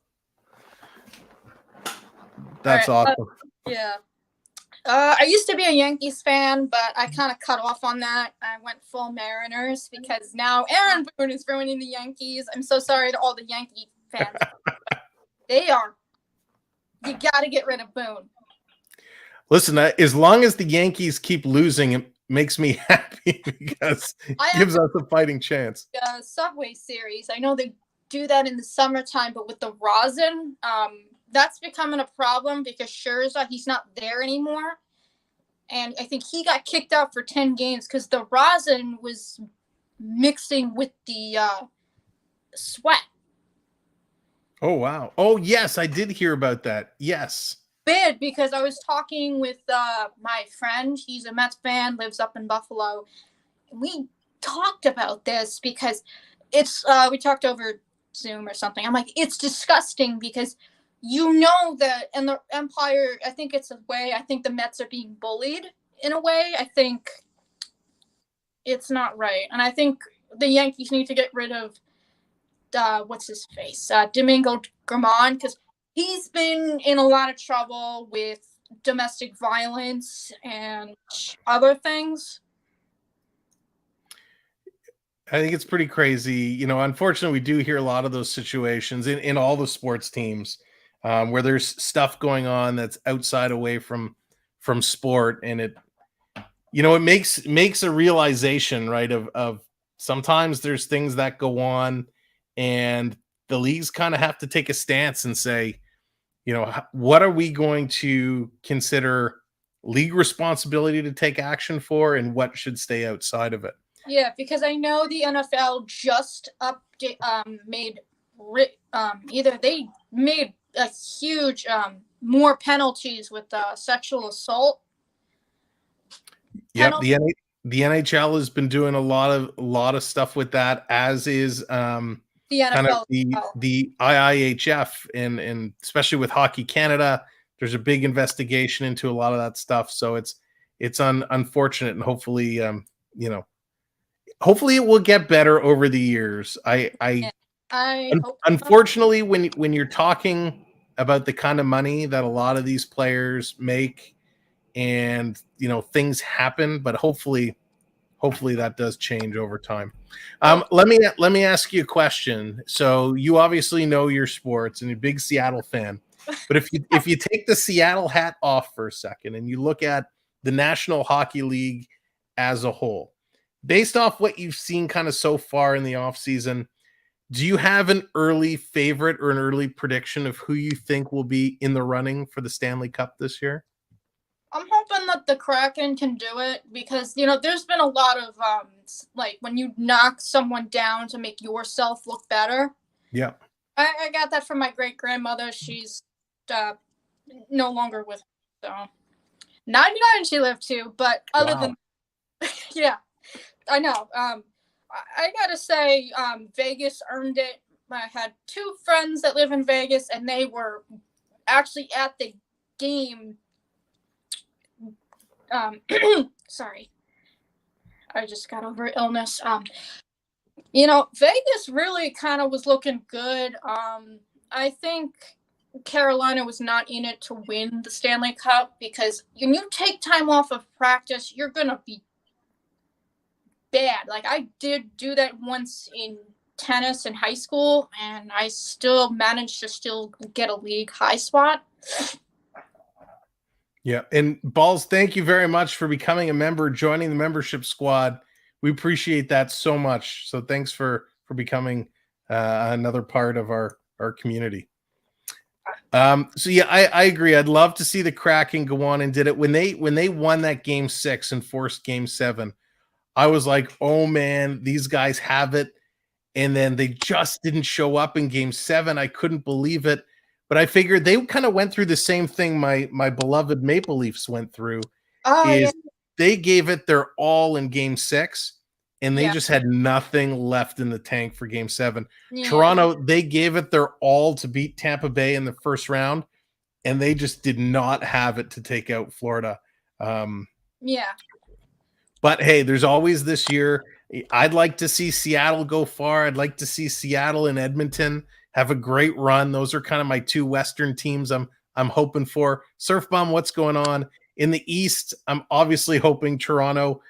[SPEAKER 1] That's awesome.
[SPEAKER 3] Yeah. I used to be a Yankees fan, but I kind of cut off on that. I went full Mariners because now Aaron Boone is ruining the Yankees. I'm so sorry to all the Yankee fans. You got to get rid of Boone.
[SPEAKER 1] Listen, as long as the Yankees keep losing, it makes me happy because it gives us a fighting chance.
[SPEAKER 3] Subway Series. I know they do that in the summertime, but with the rosin, that's becoming a problem because Scherzer, he's not there anymore. And I think he got kicked out for 10 games because the rosin was mixing with the sweat.
[SPEAKER 1] Oh, wow. Oh, yes, I did hear about that. Yes.
[SPEAKER 3] Bad, because I was talking with my friend. He's a Mets fan, lives up in Buffalo. We talked about this because it's we talked over Zoom or something. I'm like, it's disgusting because you know that in the Empire, I think it's a way, I think the Mets are being bullied in a way. I think it's not right. And I think the Yankees need to get rid of what's his face? Domingo Germán, because he's been in a lot of trouble with domestic violence and other things.
[SPEAKER 1] I think it's pretty crazy. You know, unfortunately, we do hear a lot of those situations in all the sports teams where there's stuff going on that's outside away from sport. And it makes a realization, right, of sometimes there's things that go on and the leagues kind of have to take a stance and say, what are we going to consider league responsibility to take action for and what should stay outside of it?
[SPEAKER 3] Yeah, because I know the NFL just made a huge more penalties with sexual assault.
[SPEAKER 1] Yeah, the NHL has been doing a lot of stuff with that, as is the NFL, kind of the IIHF, and especially with Hockey Canada, there's a big investigation into a lot of that stuff. So it's unfortunate, and hopefully hopefully it will get better over the years. Unfortunately, when you're talking about the kind of money that a lot of these players make, and things happen, but hopefully that does change over time. Let me ask you a question. So you obviously know your sports and you're a big Seattle fan, but if you take the Seattle hat off for a second and you look at the National Hockey League as a whole, based off what you've seen kind of so far in the offseason, do you have an early favorite or an early prediction of who you think will be in the running for the Stanley Cup this year?
[SPEAKER 3] I'm hoping that the Kraken can do it because, there's been a lot of, like, when you knock someone down to make yourself look better.
[SPEAKER 1] Yeah.
[SPEAKER 3] I got that from my great-grandmother. She's no longer with her, so 99 she lived to, but other than, yeah, I know. I gotta say, Vegas earned it. I had 2 friends that live in Vegas, and they were actually at the game. Sorry, I just got over illness. Vegas really kind of was looking good. I think Carolina was not in it to win the Stanley Cup because when you take time off of practice, you're gonna be bad. Like, I did do that once in tennis in high school, and I still managed to still get a league high spot.
[SPEAKER 1] Yeah. And Balls, thank you very much for becoming a member, joining the membership squad. We appreciate that so much. So thanks for becoming another part of our community. So yeah, I agree. I'd love to see the Kraken go on and did it when they won that game 6 and forced game 7. I was like, oh man, these guys have it. And then they just didn't show up in game 7. I couldn't believe it. But I figured they kind of went through the same thing my beloved Maple Leafs went through.
[SPEAKER 3] Yeah.
[SPEAKER 1] They gave it their all in game 6, and they just had nothing left in the tank for game 7. Yeah. Toronto, they gave it their all to beat Tampa Bay in the first round, and they just did not have it to take out Florida.
[SPEAKER 3] Yeah.
[SPEAKER 1] But hey, there's always this year. I'd like to see Seattle go far. I'd like to see Seattle and Edmonton have a great run. Those are kind of my 2 Western teams I'm hoping for. Surf Bomb, what's going on? In the East, I'm obviously hoping Toronto,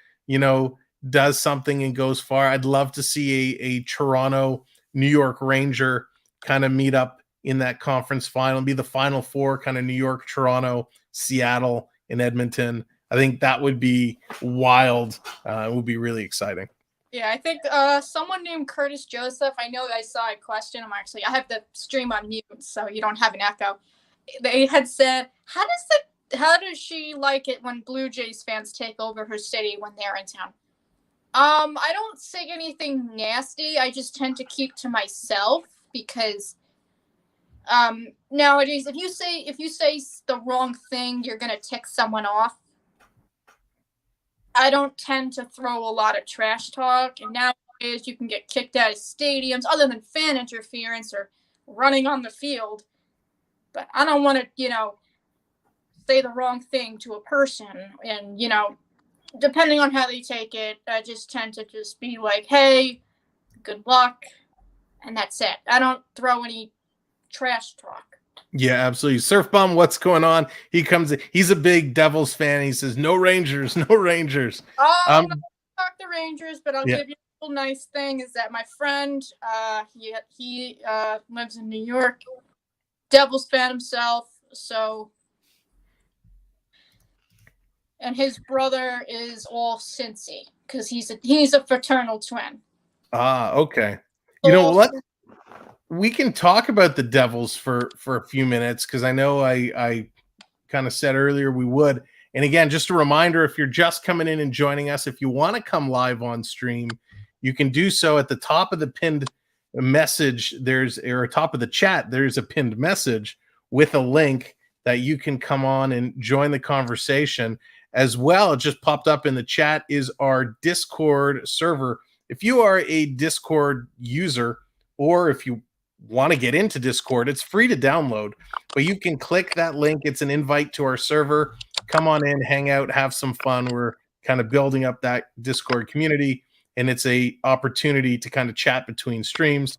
[SPEAKER 1] does something and goes far. I'd love to see a Toronto New York Ranger kind of meet up in that conference final and be the Final Four, kind of New York, Toronto, Seattle, and Edmonton. I think that would be wild. It would be really exciting.
[SPEAKER 3] Yeah, I think someone named Curtis Joseph, I know I saw a question. I have the stream on mute, so you don't have an echo. They had said, how does she like it when Blue Jays fans take over her city when they're in town? I don't say anything nasty. I just tend to keep to myself because nowadays, if you say the wrong thing, you're gonna tick someone off. I don't tend to throw a lot of trash talk, and nowadays you can get kicked out of stadiums other than fan interference or running on the field. But I don't want to, say the wrong thing to a person. And, depending on how they take it, I just tend to just be like, hey, good luck. And that's it. I don't throw any trash talk.
[SPEAKER 1] Yeah, absolutely. Surf Bomb, what's going on? He's a big Devils fan. He says, no Rangers, no Rangers.
[SPEAKER 3] I'm not going to talk the Rangers, but I'll give you a little nice thing is that my friend, he lives in New York, Devils fan himself, so, and his brother is all Cincy, because he's a fraternal twin.
[SPEAKER 1] Okay. We can talk about the Devils for a few minutes because I know I kind of said earlier we would. And again, just a reminder, if you're just coming in and joining us, if you want to come live on stream, you can do so at the top of the pinned message. Or top of the chat, there's a pinned message with a link that you can come on and join the conversation. As well, it just popped up in the chat is our Discord server. If you are a Discord user, or if you want to get into Discord, it's free to download, but you can click that link. It's an invite to our server. Come on in, hang out, have some fun. We're kind of building up that Discord community, and it's a opportunity to kind of chat between streams.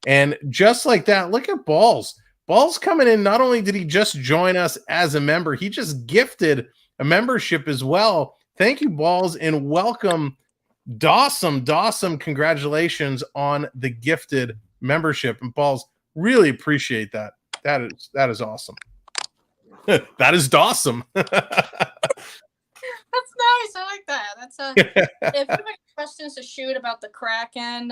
[SPEAKER 1] And just like that, look at Balls. Balls coming in. Not only did he just join us as a member, he just gifted a membership as well. Thank you, Balls, and welcome. Dawson, congratulations on the gifted membership. And Balls, really appreciate that. That is awesome. That is Dawson.
[SPEAKER 3] That's nice. I like that. That's if you have any questions to shoot about the Kraken,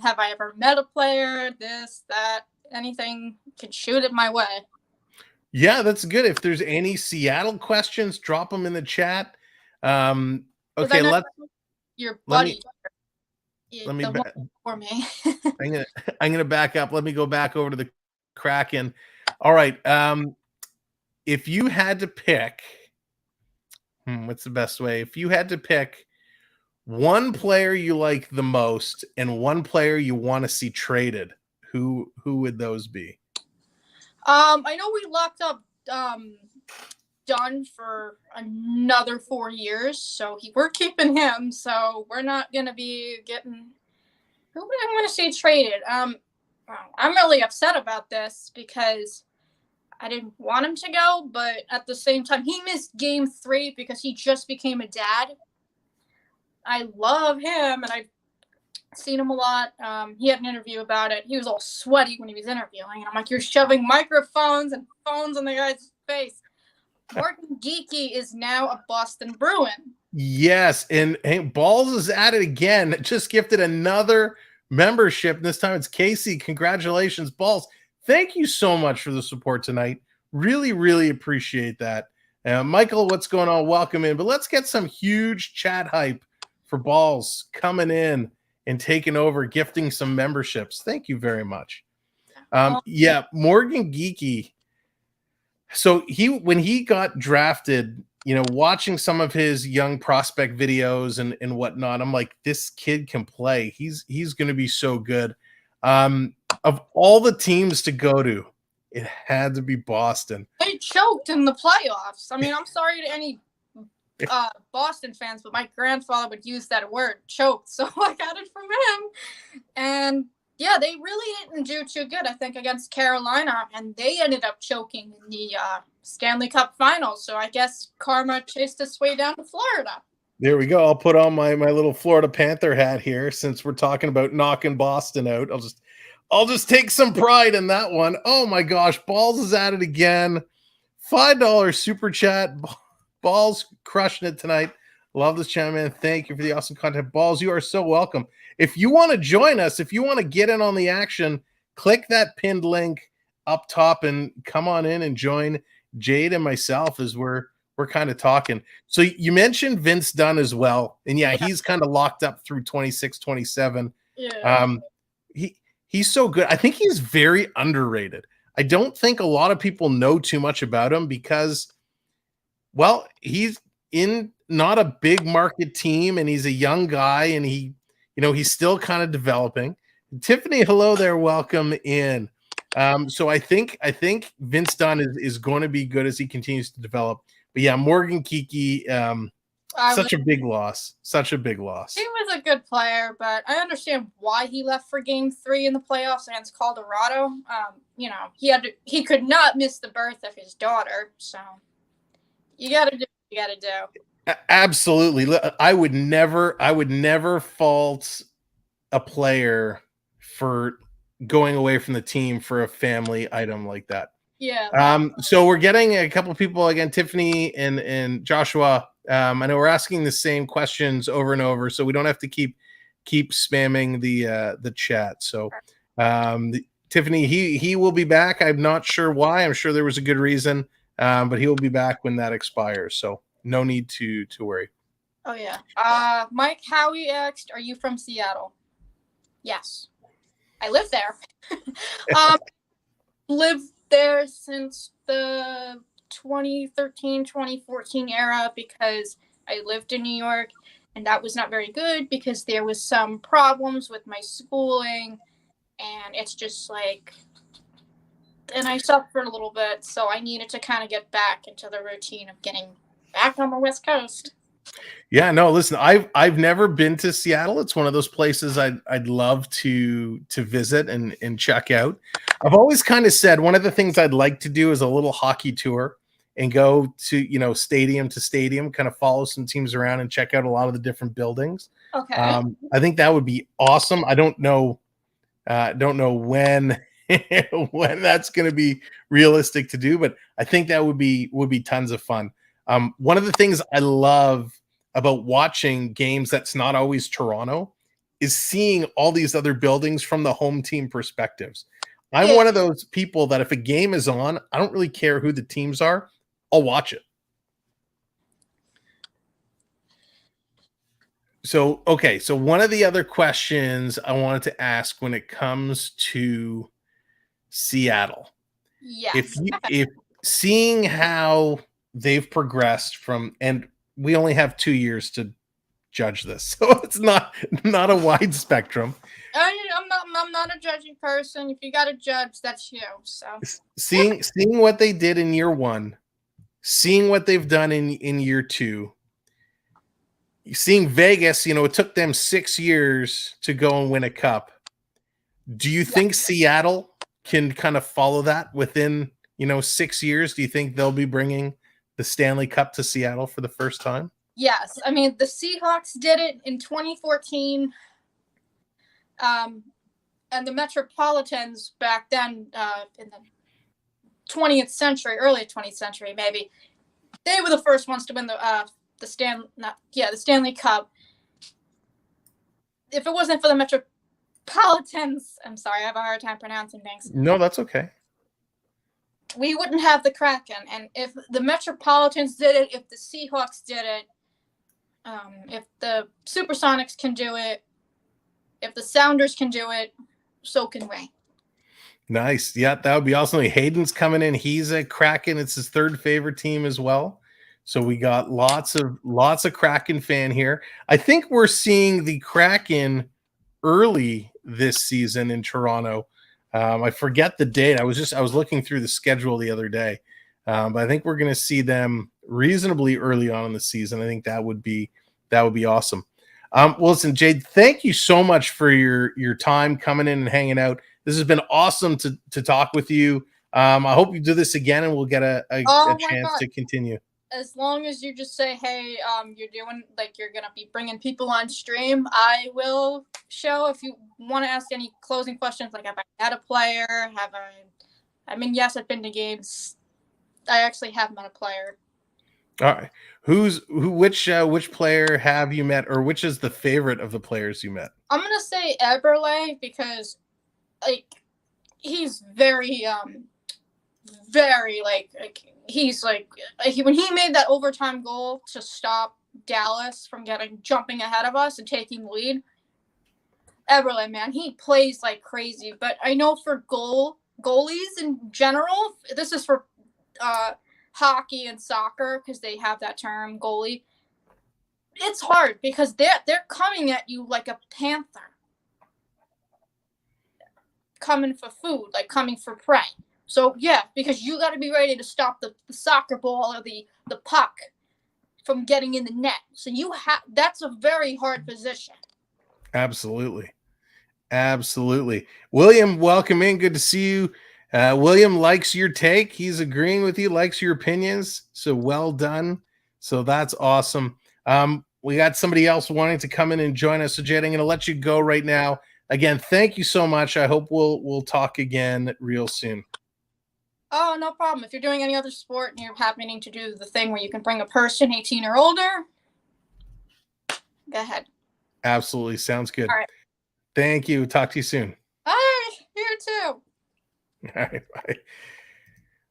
[SPEAKER 3] have I ever met a player, this, that, anything, you can shoot it my way.
[SPEAKER 1] Yeah, that's good. If there's any Seattle questions, drop them in the chat. Okay,
[SPEAKER 3] Your
[SPEAKER 1] let me
[SPEAKER 3] buddy,
[SPEAKER 1] let me
[SPEAKER 3] the
[SPEAKER 1] ba-
[SPEAKER 3] one for me.
[SPEAKER 1] I'm gonna back up. Let me go back over to the Kraken. All right. If you had to pick, what's the best way? If you had to pick one player you like the most and one player you want to see traded, who would those be?
[SPEAKER 3] I know we locked up Dunn for another 4 years, so we're keeping him. So we're not gonna be getting. Who would I want to see traded? I'm really upset about this because I didn't want him to go, but at the same time, he missed Game 3 because he just became a dad. I love him, and I've seen him a lot. He had an interview about it. He was all sweaty when he was interviewing, and I'm like, you're shoving microphones and phones on the guy's face. Morgan Geekie is now a Boston Bruin.
[SPEAKER 1] Yes, and Balls is at it again. Just gifted another membership. This time it's Casey. Congratulations, Balls. Thank you so much for the support tonight. Really, really appreciate that. Michael, what's going on? Welcome in. But let's get some huge chat hype for Balls coming in and taking over, gifting some memberships. Thank you very much. Yeah, Morgan Geekie. So when he got drafted, watching some of his young prospect videos and whatnot, I'm like, this kid can play. He's going to be so good. Of all the teams to go to, it had to be Boston.
[SPEAKER 3] They choked in the playoffs. I mean, I'm sorry to any Boston fans, but my grandfather would use that word, choked. So I got it from him. And yeah, they really didn't do too good, I think, against Carolina, and they ended up choking in the Stanley Cup Finals. So I guess karma chased its way down to Florida.
[SPEAKER 1] There we go. I'll put on my little Florida Panther hat here since we're talking about knocking Boston out. I'll just take some pride in that one. Oh my gosh, Balls is at it again. $5 super chat. Balls crushing it tonight. Love this channel, man. Thank you for the awesome content. Balls, you are so welcome. If you want to join us, if you want to get in on the action, click that pinned link up top and come on in and join Jade and myself as we're kind of talking. So you mentioned Vince Dunn as well. And yeah, he's kind of locked up through 26, 27.
[SPEAKER 3] Yeah.
[SPEAKER 1] He's so good. I think he's very underrated. I don't think a lot of people know too much about him because, well, he's in not a big market team and he's a young guy and he's still kind of developing. Tiffany, hello there. Welcome in. So I think Vince Dunn is going to be good as he continues to develop. But yeah, Morgan Geekie, such a big loss. Such a big loss.
[SPEAKER 3] He was a good player, but I understand why he left for Game 3 in the playoffs against Colorado. He could not miss the birth of his daughter. So you got to do what you got to do.
[SPEAKER 1] Absolutely. I would never fault a player for going away from the team for a family item like that.
[SPEAKER 3] Yeah.
[SPEAKER 1] So we're getting a couple of people again, Tiffany and Joshua. I know we're asking the same questions over and over, so we don't have to keep spamming the chat. So Tiffany, he will be back. I'm not sure why. I'm sure there was a good reason, but he will be back when that expires. So no need to worry.
[SPEAKER 3] Oh yeah. Mike Howie asked, "Are you from Seattle?" Yes, I live there. Lived there since the 2013, 2014 era because I lived in New York, and that was not very good because there was some problems with my schooling, and it's just like, and I suffered a little bit, so I needed to kind of get back into the routine of getting back on the West Coast.
[SPEAKER 1] Yeah, no, listen, I've never been to Seattle. It's one of those places I'd love to visit and check out. I've always kind of said one of the things I'd like to do is a little hockey tour and go to, stadium to stadium, kind of follow some teams around and check out a lot of the different buildings.
[SPEAKER 3] Okay.
[SPEAKER 1] I think that would be awesome. I don't know when when that's going to be realistic to do, but I think that would be tons of fun. One of the things I love about watching games that's not always Toronto is seeing all these other buildings from the home team perspectives. I'm
[SPEAKER 3] Yeah.
[SPEAKER 1] one of those people that if a game is on, I don't really care who the teams are. I'll watch it. So, okay. So one of the other questions I wanted to ask when it comes to Seattle,
[SPEAKER 3] Yes.
[SPEAKER 1] if seeing how they've progressed from, and we only have 2 years to judge this, so it's not a wide spectrum.
[SPEAKER 3] I'm not a judging person. If you got to judge, that's you. So
[SPEAKER 1] Seeing what they did in year one, seeing what they've done in year two, seeing Vegas, it took them 6 years to go and win a cup. Do you think Seattle can kind of follow that within 6 years? Do you think they'll be bringing the Stanley Cup to Seattle for the first time?
[SPEAKER 3] yes, I mean the Seahawks did it in 2014, and the Metropolitans back then in the 20th century, early 20th century, maybe they were the first ones to win the Stanley Cup. If it wasn't for the Metropolitans, I'm sorry, I have a hard time pronouncing things.
[SPEAKER 1] No, that's okay.
[SPEAKER 3] We wouldn't have the Kraken, and if the Metropolitans did it, if the Seahawks did it, if the Supersonics can do it, if the Sounders can do it, so can we.
[SPEAKER 1] Nice. Yeah, that would be awesome. Hayden's coming in. He's a Kraken. It's his third favorite team as well. So we got lots of Kraken fan here. I think we're seeing the Kraken early this season in Toronto. I forget the date. I was looking through the schedule the other day, but I think we're going to see them reasonably early on in the season. I think that would be awesome. Well, listen, Jade, thank you so much for your time coming in and hanging out. This has been awesome to talk with you. I hope you do this again and we'll get a chance to continue.
[SPEAKER 3] As long as you just say, hey, you're doing, like, you're going to be bringing people on stream, I will show. If you want to ask any closing questions, like have I had a player? Yes, I've been to games. I actually have met a player.
[SPEAKER 1] All right. Which player have you met, or which is the favorite of the players you met?
[SPEAKER 3] I'm going to say Eberle because, like, he's very, he's like when he made that overtime goal to stop Dallas from jumping ahead of us and taking the lead. Eberle, man, he plays like crazy. But I know for goalies in general, this is for hockey and soccer because they have that term goalie. It's hard because they're coming at you like a panther, coming for food, like coming for prey. So, yeah, because you got to be ready to stop the soccer ball or the puck from getting in the net. So that's a very hard position.
[SPEAKER 1] Absolutely. William, welcome in. Good to see you. William likes your take. He's agreeing with you, likes your opinions. So well done. So that's awesome. We got somebody else wanting to come in and join us. So, Jade, I'm going to let you go right now. Again, thank you so much. I hope we'll talk again real soon.
[SPEAKER 3] Oh, no problem. If you're doing any other sport and you're happening to do the thing where you can bring a person 18 or older, go ahead.
[SPEAKER 1] Absolutely. Sounds good.
[SPEAKER 3] All right.
[SPEAKER 1] Thank you. Talk to you soon.
[SPEAKER 3] All right. You too.
[SPEAKER 1] All right. Bye.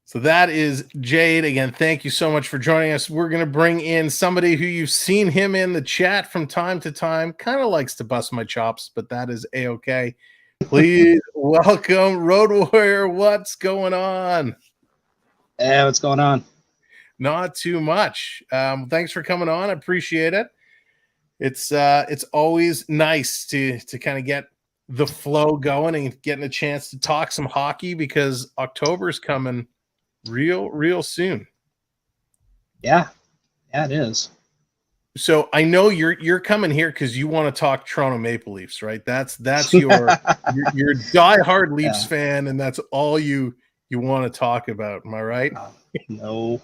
[SPEAKER 1] So that is Jade. Again, thank you so much for joining us. We're going to bring in somebody who you've seen him in the chat from time to time. Kind of likes to bust my chops, but that is A-okay. Please welcome Road Warrior. What's going on?
[SPEAKER 4] Hey, what's going on?
[SPEAKER 1] Not too much. Thanks for coming on. I appreciate it. It's always nice to kind of get the flow going and getting a chance to talk some hockey because October's coming real soon.
[SPEAKER 4] Yeah, it is.
[SPEAKER 1] So I know you're coming here because you want to talk Toronto Maple Leafs, right? That's your you're a diehard Leafs fan, and that's all you want to talk about. Am I right?
[SPEAKER 4] No.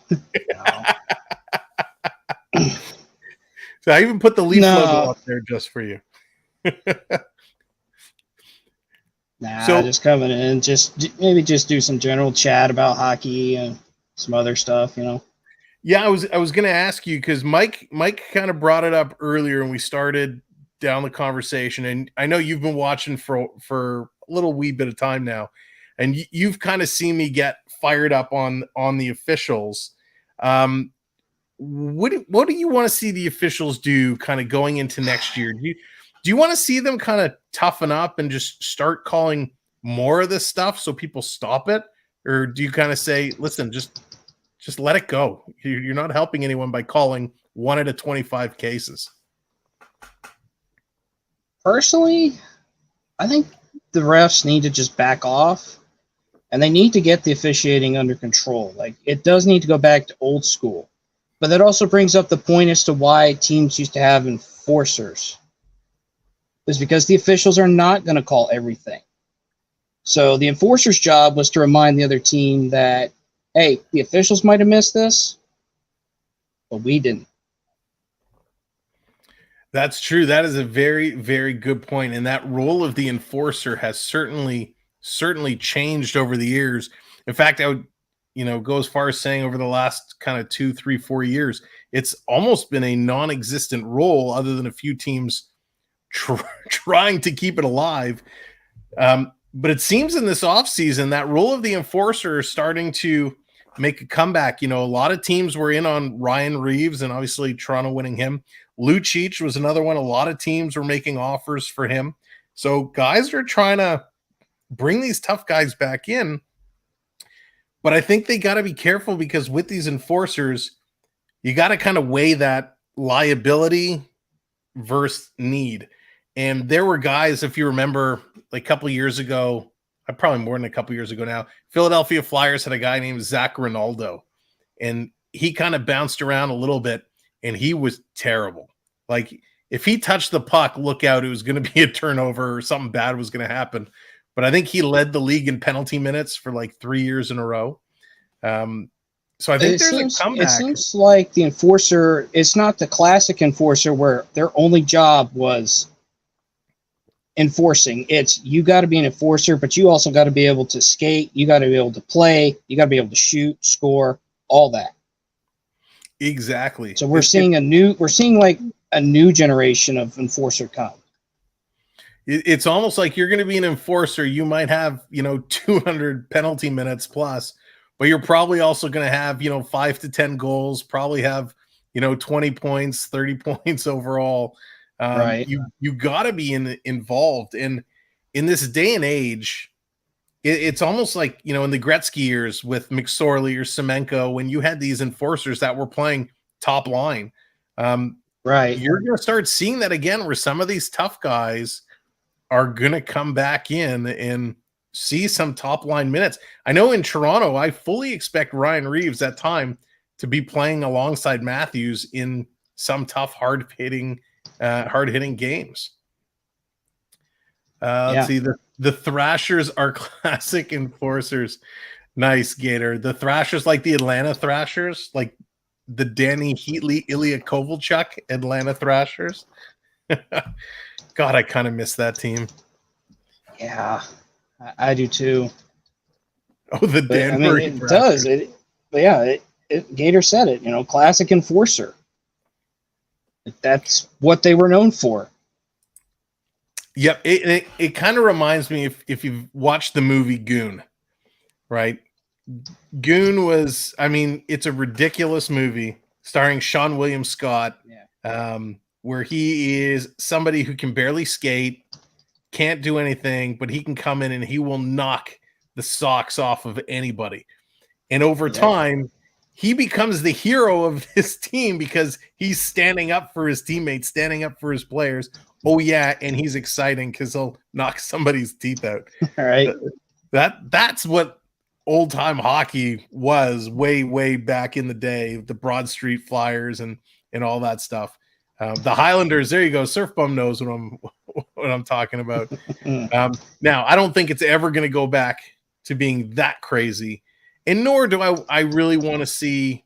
[SPEAKER 1] So I even put the Leaf logo up there just for you.
[SPEAKER 4] Just coming in, maybe do some general chat about hockey and some other stuff,
[SPEAKER 1] Yeah, I was going to ask you because Mike kind of brought it up earlier and we started down the conversation, and I know you've been watching for a little wee bit of time now, and you've kind of seen me get fired up on the officials. What do you want to see the officials do kind of going into next year? Do you want to see them kind of toughen up and just start calling more of this stuff so people stop it? Or do you kind of say, listen, just let it go? You're not helping anyone by calling 1 out of 25 cases.
[SPEAKER 4] Personally, I think the refs need to just back off, and they need to get the officiating under control. Like, it does need to go back to old school. But that also brings up the point as to why teams used to have enforcers. It's because the officials are not going to call everything. So the enforcer's job was to remind the other team that, hey, the officials might have missed this, but we didn't.
[SPEAKER 1] That's true. That is a very, very good point. And that role of the enforcer has certainly changed over the years. In fact, I would, go as far as saying over the last kind of 2, 3, 4 years, it's almost been a non-existent role other than a few teams trying to keep it alive. But it seems in this offseason, that role of the enforcer is starting to make a comeback. A lot of teams were in on Ryan Reeves, and obviously Toronto winning him. Lucic was another one. A lot of teams were making offers for him. So guys are trying to bring these tough guys back in. But I think they got to be careful, because with these enforcers, you got to kind of weigh that liability versus need. And there were guys, if you remember, like a couple of years ago, probably more than a couple of years ago now, Philadelphia Flyers had a guy named Zach Rinaldo, and he kind of bounced around a little bit, and he was terrible. Like, if he touched the puck, look out, it was going to be a turnover or something bad was going to happen. But I think he led the league in penalty minutes for like 3 years in a row. So I think there's a comeback.
[SPEAKER 4] It seems like the enforcer, it's not the classic enforcer where their only job was enforcing. It's, you got to be an enforcer, but you also got to be able to skate. You got to be able to play. You got to be able to shoot, score, all that.
[SPEAKER 1] Exactly.
[SPEAKER 4] So we're seeing like a new generation of enforcer come.
[SPEAKER 1] It's almost like you're going to be an enforcer. You might have, 200 penalty minutes plus, but you're probably also going to have, 5 to 10 goals, probably have, 20 points, 30 points overall.
[SPEAKER 4] Right.
[SPEAKER 1] You got to be involved. And in this day and age, it's almost like, in the Gretzky years with McSorley or Semenko, when you had these enforcers that were playing top line.
[SPEAKER 4] Right.
[SPEAKER 1] You're going to start seeing that again, where some of these tough guys are going to come back in and see some top line minutes. I know in Toronto, I fully expect Ryan Reeves that time to be playing alongside Matthews in some tough, hard-hitting games. Let's see. The Thrashers are classic enforcers. Nice, Gator. The Thrashers, like the Atlanta Thrashers, like the Danny Heatley, Ilya Kovalchuk Atlanta Thrashers. God, I kind of miss that team.
[SPEAKER 4] Yeah, I do too.
[SPEAKER 1] Oh, the Danbury.
[SPEAKER 4] It does. Gator said it. Classic enforcer. That's what they were known for.
[SPEAKER 1] Yep, it kind of reminds me if you've watched the movie Goon, right? Goon was, it's a ridiculous movie starring Sean William Scott.
[SPEAKER 4] Yeah.
[SPEAKER 1] Where he is somebody who can barely skate, can't do anything, but he can come in and he will knock the socks off of anybody. And over time, he becomes the hero of his team because he's standing up for his teammates, standing up for his players. Oh, yeah, and he's exciting because he'll knock somebody's teeth out.
[SPEAKER 4] All right.
[SPEAKER 1] That's what old-time hockey was way, way back in the day, the Broad Street Flyers and all that stuff. The Highlanders, there you go. Surf Bum knows what I'm talking about. Now, I don't think it's ever going to go back to being that crazy, and nor do I really want to see,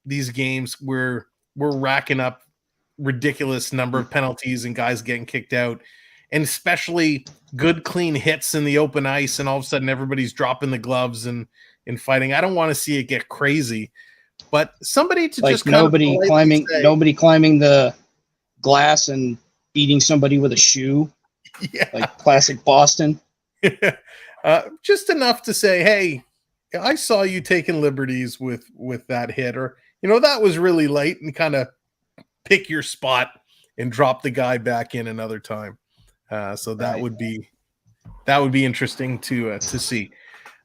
[SPEAKER 1] these games where we're racking up ridiculous number of penalties and guys getting kicked out, and especially good, clean hits in the open ice, and all of a sudden everybody's dropping the gloves and fighting. I don't want to see it get crazy. But somebody to
[SPEAKER 4] like
[SPEAKER 1] just
[SPEAKER 4] nobody climbing the glass and beating somebody with a shoe, like classic Boston.
[SPEAKER 1] Just enough to say, hey, I saw you taking liberties with that hit, or that was really late, and kind of pick your spot and drop the guy back in another time. So that would be interesting to see.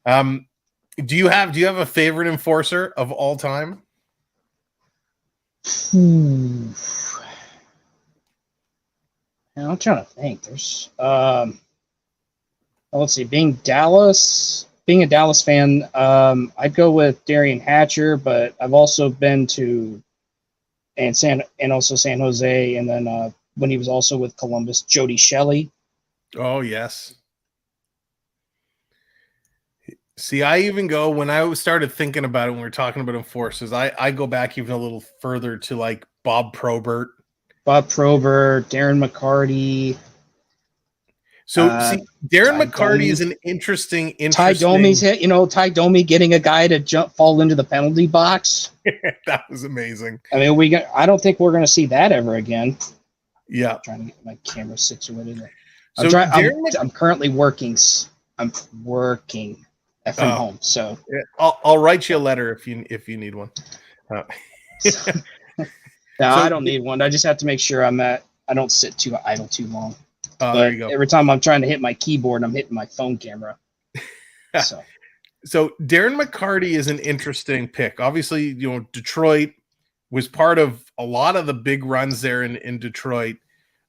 [SPEAKER 1] Do you have a favorite enforcer of all time?
[SPEAKER 4] I'm trying to think. There's let's see. Being a Dallas fan, I'd go with Darian Hatcher, but I've also been to San Jose, and then when he was also with Columbus, Jody Shelley.
[SPEAKER 1] Oh yes. See, I even go, when I started thinking about it, when we were talking about enforcers, I go back even a little further to like Bob Probert,
[SPEAKER 4] Darren McCarty.
[SPEAKER 1] So see, Darren
[SPEAKER 4] Ty
[SPEAKER 1] McCarty
[SPEAKER 4] Domi.
[SPEAKER 1] is an interesting.
[SPEAKER 4] Ty Domi's hit. Ty Domi getting a guy to fall into the penalty box.
[SPEAKER 1] That was amazing.
[SPEAKER 4] I mean, I don't think we're going to see that ever again.
[SPEAKER 1] Yeah.
[SPEAKER 4] I'm trying to get my camera situated.
[SPEAKER 1] So
[SPEAKER 4] I'm currently working. I'm working from home, so
[SPEAKER 1] I'll write you a letter if you need one.
[SPEAKER 4] No, I don't need one. I just have to make sure I don't sit too idle too long.
[SPEAKER 1] There you go.
[SPEAKER 4] Every time I'm trying to hit my keyboard, I'm hitting my phone camera.
[SPEAKER 1] So Darren McCarty is an interesting pick. Obviously, Detroit was part of a lot of the big runs there in Detroit.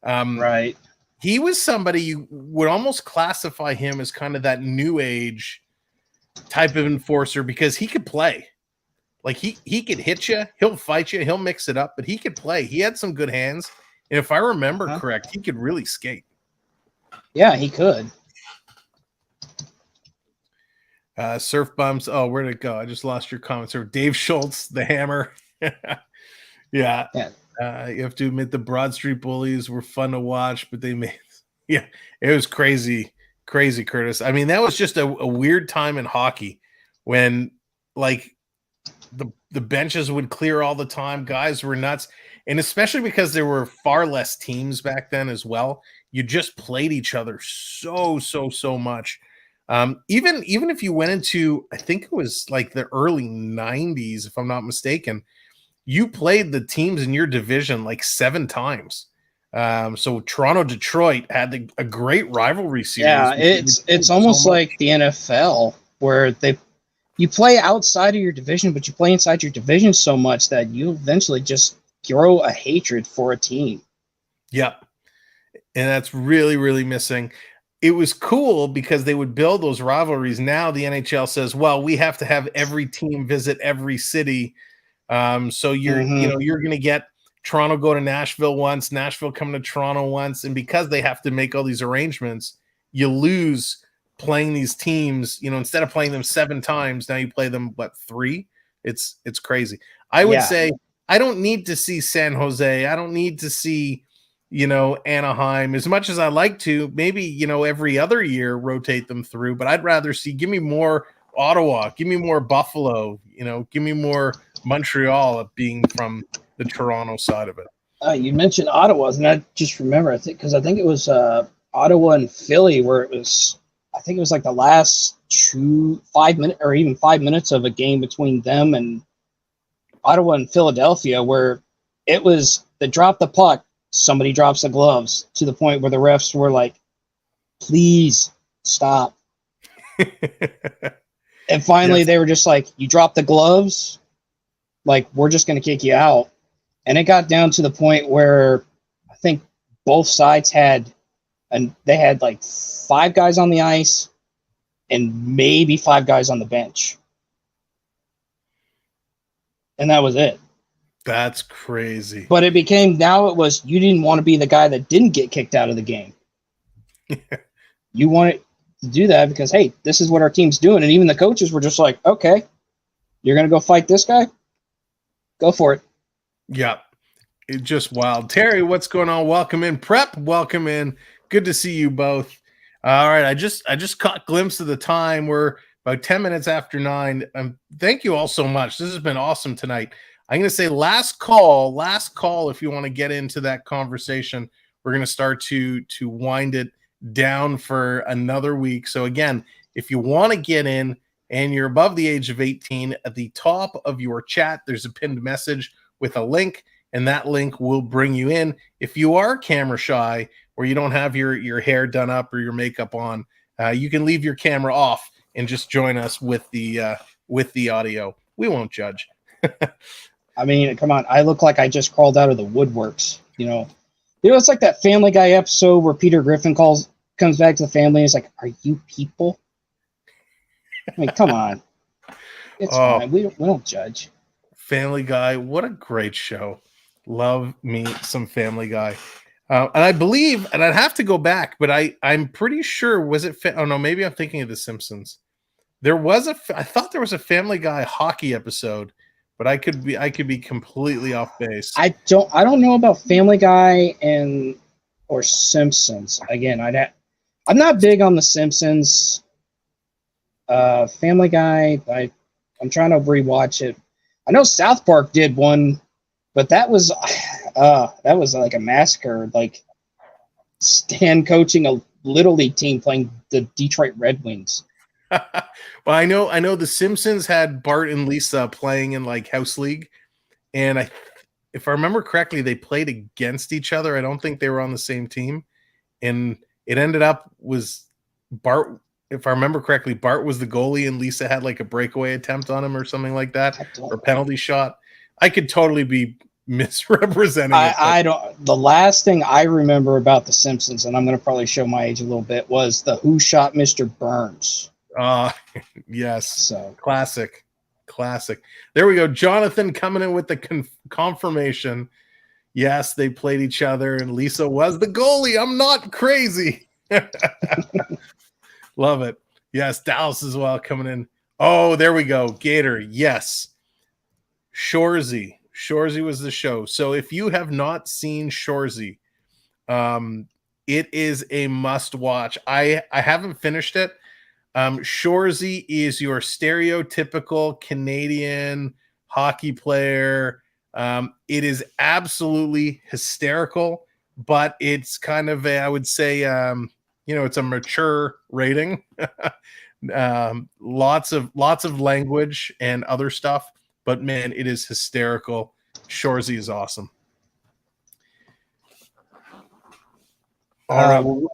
[SPEAKER 4] Right.
[SPEAKER 1] He was somebody you would almost classify him as kind of that new age type of enforcer, because he could play. Like he could hit you, he'll fight you, he'll mix it up, but he could play. He had some good hands, and if I remember correct, he could really skate.
[SPEAKER 4] Yeah, he could.
[SPEAKER 1] Surf bumps. Oh, where'd it go? I just lost your comment. Sir Dave Schultz, the Hammer. Yeah. You have to admit the Broad Street Bullies were fun to watch, but they made it was crazy, Curtis. I mean, that was just a weird time in hockey when like the benches would clear all the time. Guys were nuts. And especially because there were far less teams back then as well. You just played each other so much. Even if you went into, I think it was like the early 90s, if I'm not mistaken, you played the teams in your division like 7 times. So Toronto, Detroit had a great rivalry series.
[SPEAKER 4] Yeah, it's almost like the NFL, where you play outside of your division, but you play inside your division so much that you eventually just grow a hatred for a team.
[SPEAKER 1] Yep. And that's really, really missing. It was cool because they would build those rivalries. Now the NHL says, well, we have to have every team visit every city. So you're going to get Toronto go to Nashville once, Nashville come to Toronto once. And because they have to make all these arrangements, you lose playing these teams, instead of playing them 7 times, now you play them, 3? It's crazy. I would say I don't need to see San Jose. I don't need to see, Anaheim as much as I like to. Maybe, every other year rotate them through, but I'd rather give me more Ottawa, give me more Buffalo, give me more Montreal, being from the Toronto side of it.
[SPEAKER 4] You mentioned Ottawa, and I just remember, I think it was Ottawa and Philly, where it was like the last 5 minutes or even 5 minutes of a game between them and Ottawa and Philadelphia, where it was the drop the puck, somebody drops the gloves, to the point where the refs were like, please stop. And finally they were just like, you drop the gloves, like, we're just going to kick you out. And it got down to the point where I think both sides had like 5 guys on the ice and maybe 5 guys on the bench. And that was it.
[SPEAKER 1] That's crazy.
[SPEAKER 4] But it was, you didn't want to be the guy that didn't get kicked out of the game. You wanted to do that because, hey, this is what our team's doing. And even the coaches were just like, okay, you're going to go fight this guy? Go for it.
[SPEAKER 1] Yeah. It's just wild. Terry, what's going on? Welcome in. Prep, welcome in. Good to see you both. All right. I just caught a glimpse of the time. We're about 10 minutes after 9. Thank you all so much. This has been awesome tonight. I'm going to say last call. If you want to get into that conversation, we're going to start to wind it down for another week. So again, if you want to get in and you're above the age of 18, at the top of your chat, there's a pinned message with a link, and that link will bring you in. If you are camera shy or you don't have your hair done up or your makeup on, you can leave your camera off and just join us with the audio. We won't judge.
[SPEAKER 4] I mean, come on. I look like I just crawled out of the woodworks. It's like that Family Guy episode where Peter Griffin comes back to the family and is like, "Are you people?" I mean, come on. It's fine. We don't judge.
[SPEAKER 1] Family Guy, what a great show. Love me some Family Guy. And I believe, and I'd have to go back, but I'm pretty sure, was it? Oh no, maybe I'm thinking of The Simpsons. I thought there was a Family Guy hockey episode, but I could be completely off base.
[SPEAKER 4] I don't know about Family Guy or Simpsons. Again, I'm not big on The Simpsons. Family Guy, I'm trying to rewatch it. I know South Park did one, but that was like a massacre. Like Stan coaching a little league team playing the Detroit Red Wings.
[SPEAKER 1] Well, I know The Simpsons had Bart and Lisa playing in like house league, and if I remember correctly, they played against each other. I don't think they were on the same team, and it ended up was Bart. If I remember correctly, Bart was the goalie, and Lisa had like a breakaway attempt on him or something like that, or penalty shot. I could totally be misrepresenting it.
[SPEAKER 4] I don't. The last thing I remember about The Simpsons, and I'm going to probably show my age a little bit, was the Who Shot Mr. Burns.
[SPEAKER 1] Yes.
[SPEAKER 4] So
[SPEAKER 1] classic. There we go. Jonathan coming in with the confirmation. Yes, they played each other, and Lisa was the goalie. I'm not crazy. Love it. Yes, Dallas as well coming in. Oh, there we go. Gator. Yes. Shorzy was the show. So if you have not seen Shorzy, it is a must watch. I haven't finished it. Shorzy is your stereotypical Canadian hockey player. It is absolutely hysterical, but it's kind of I would say, it's a mature rating. Lots of language and other stuff, but man, it is hysterical. Shorzy is awesome. All right.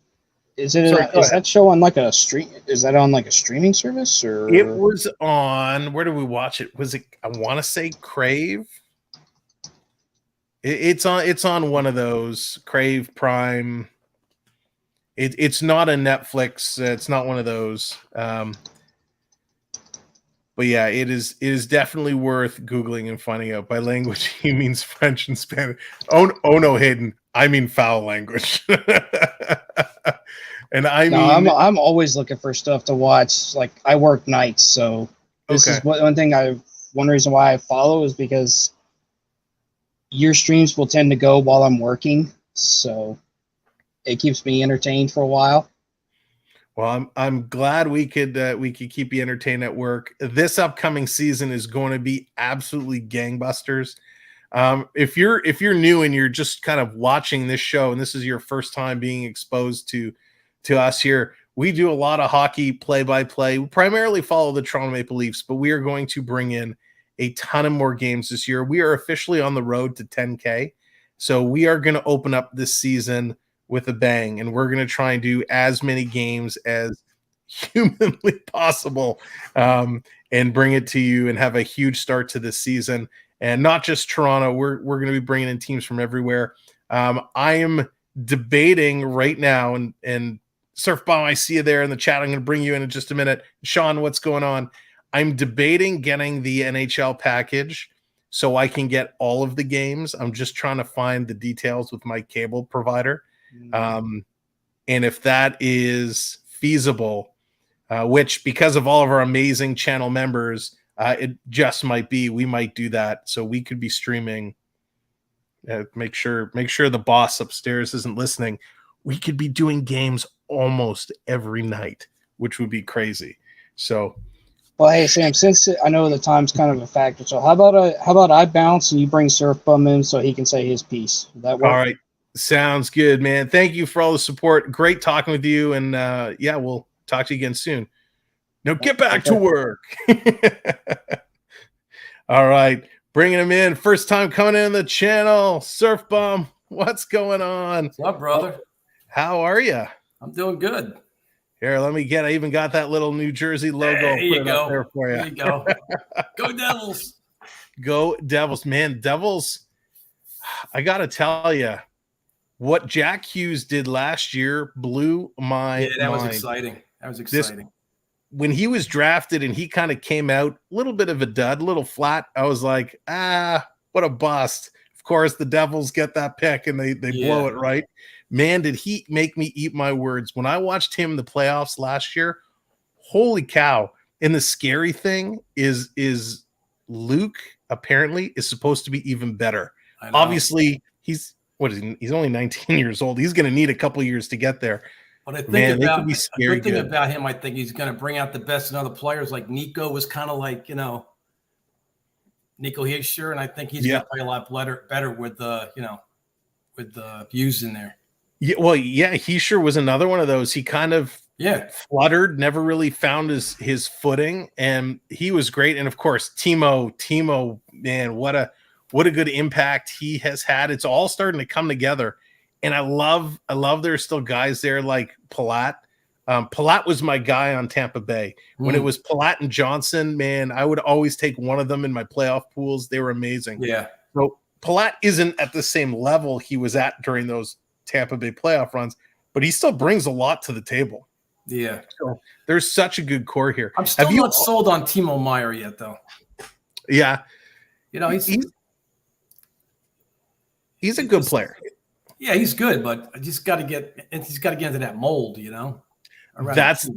[SPEAKER 4] Is that show on like a stream? Is that on like a streaming service or?
[SPEAKER 1] It was on. Where did we watch it? Was it? I want to say Crave. It's on one of those Crave Prime. It's not a Netflix. It's not one of those. But yeah, it is definitely worth Googling and finding out. By language, he means French and Spanish. Oh no, Hayden. I mean foul language. And
[SPEAKER 4] I'm always looking for stuff to watch. Like I work nights, so this is one reason why I follow is because your streams will tend to go while I'm working, so it keeps me entertained for a while.
[SPEAKER 1] Well, I'm glad we could keep you entertained at work. This upcoming season is going to be absolutely gangbusters. If you're new and you're just kind of watching this show and this is your first time being exposed to us here, we do a lot of hockey play-by-play. We primarily follow the Toronto Maple Leafs, but we are going to bring in a ton of more games this year. We are officially on the road to 10K. So we are going to open up this season with a bang, and we're going to try and do as many games as humanly possible, and bring it to you and have a huge start to this season. And not just Toronto, we're going to be bringing in teams from everywhere. I am debating right now, and Surfbomb, I see you there in the chat. I'm going to bring you in just a minute. Sean, what's going on? I'm debating getting the NHL package so I can get all of the games. I'm just trying to find the details with my cable provider. And if that is feasible, which because of all of our amazing channel members, it just might be, we might do that. So we could be streaming. Make sure the boss upstairs isn't listening. We could be doing games almost every night, which would be crazy. So,
[SPEAKER 4] well, hey Sam, since I know the time's kind of a factor, so how about I bounce and you bring Surfbum in so he can say his piece? Would that work?
[SPEAKER 1] All right, Sounds good, man. Thank you for all the support. Great talking with you. And yeah, we'll talk to you again soon. Now get back to work. All right. Bringing him in. First time coming in the channel. Surf Bum. What's going on?
[SPEAKER 5] What's up, brother?
[SPEAKER 1] How are you?
[SPEAKER 5] I'm doing good.
[SPEAKER 1] Here, let me get. I even got that little New Jersey logo.
[SPEAKER 5] There you
[SPEAKER 1] put it up
[SPEAKER 5] go.
[SPEAKER 1] there for you.
[SPEAKER 5] There you go. Go Devils.
[SPEAKER 1] Go Devils, man. Devils. I got to tell you, what Jack Hughes did last year blew my
[SPEAKER 5] That
[SPEAKER 1] mind.
[SPEAKER 5] was exciting. That was exciting.
[SPEAKER 1] When he was drafted and he kind of came out a little bit of a dud, a little flat, I was like, what a bust. Of course, the Devils get that pick and they blow it, right? Man, did he make me eat my words. When I watched him in the playoffs last year, holy cow. And the scary thing is Luke apparently is supposed to be even better. Obviously, he's only 19 years old. He's going to need a couple years to get there.
[SPEAKER 5] But I think
[SPEAKER 1] Man,
[SPEAKER 5] about,
[SPEAKER 1] they can be scary
[SPEAKER 5] the good thing
[SPEAKER 1] good.
[SPEAKER 5] about him, I think he's going to bring out the best in other players. Like Nico was kind of like, Nico Hischier, and I think he's going to play a lot better with with the Hughes in there.
[SPEAKER 1] Yeah, well, Hischier was another one of those. He kind of fluttered, never really found his footing, and he was great. And of course, Timo, man, what a good impact he has had. It's all starting to come together. And I love there's still guys there like Palat. Palat was my guy on Tampa Bay. When it was Palat and Johnson, man, I would always take one of them in my playoff pools. They were amazing. Yeah. So Palat isn't at the same level he was at during those Tampa Bay playoff runs, but he still brings a lot to the table.
[SPEAKER 5] Yeah.
[SPEAKER 1] So there's such a good core here.
[SPEAKER 5] I'm still not sold on Timo Meier yet, though.
[SPEAKER 1] Yeah.
[SPEAKER 5] He's
[SPEAKER 1] a good player.
[SPEAKER 5] Yeah, he's good, but he's got to get into that mold,
[SPEAKER 1] That's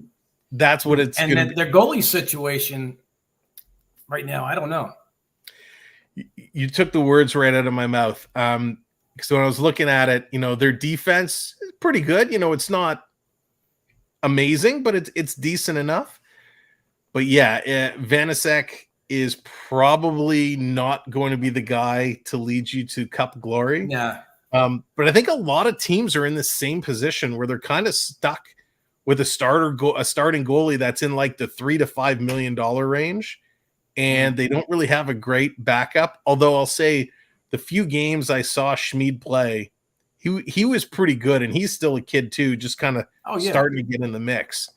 [SPEAKER 1] what it's.
[SPEAKER 5] And then their goalie situation right now, I don't know.
[SPEAKER 1] You took the words right out of my mouth. So when I was looking at it, their defense is pretty good. It's not amazing, but it's decent enough. But yeah, Vanacek is probably not going to be the guy to lead you to Cup glory.
[SPEAKER 5] Yeah.
[SPEAKER 1] But I think a lot of teams are in the same position where they're kind of stuck with a starting goalie that's in like the $3 to $5 million range, and they don't really have a great backup. Although I'll say the few games I saw Schmid play, he was pretty good, and he's still a kid too, just kind of starting to get in the mix.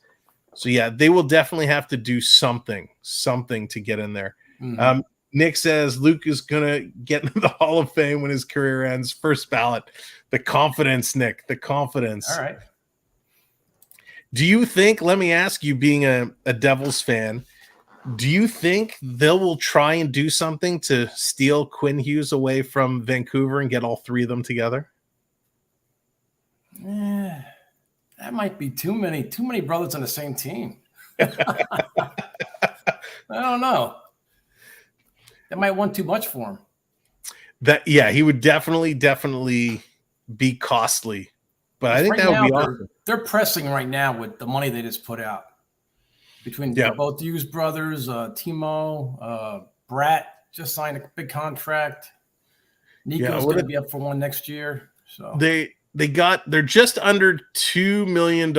[SPEAKER 1] So yeah, they will definitely have to do something to get in there. Mm-hmm. Nick says Luke is going to get into the Hall of Fame when his career ends. First ballot. The confidence, Nick. The confidence.
[SPEAKER 5] All right.
[SPEAKER 1] Do you think, let me ask you, being a Devils fan, do you think they will try and do something to steal Quinn Hughes away from Vancouver and get all three of them together?
[SPEAKER 5] That might be too many brothers on the same team. I don't know. That might want too much for him.
[SPEAKER 1] He would definitely be costly. But I think that would be awesome.
[SPEAKER 5] They're pressing right now with the money they just put out. Between both Hughes brothers, Timo, Bratt just signed a big contract. Nico's going to be up for one next year. So
[SPEAKER 1] they're just under $2 million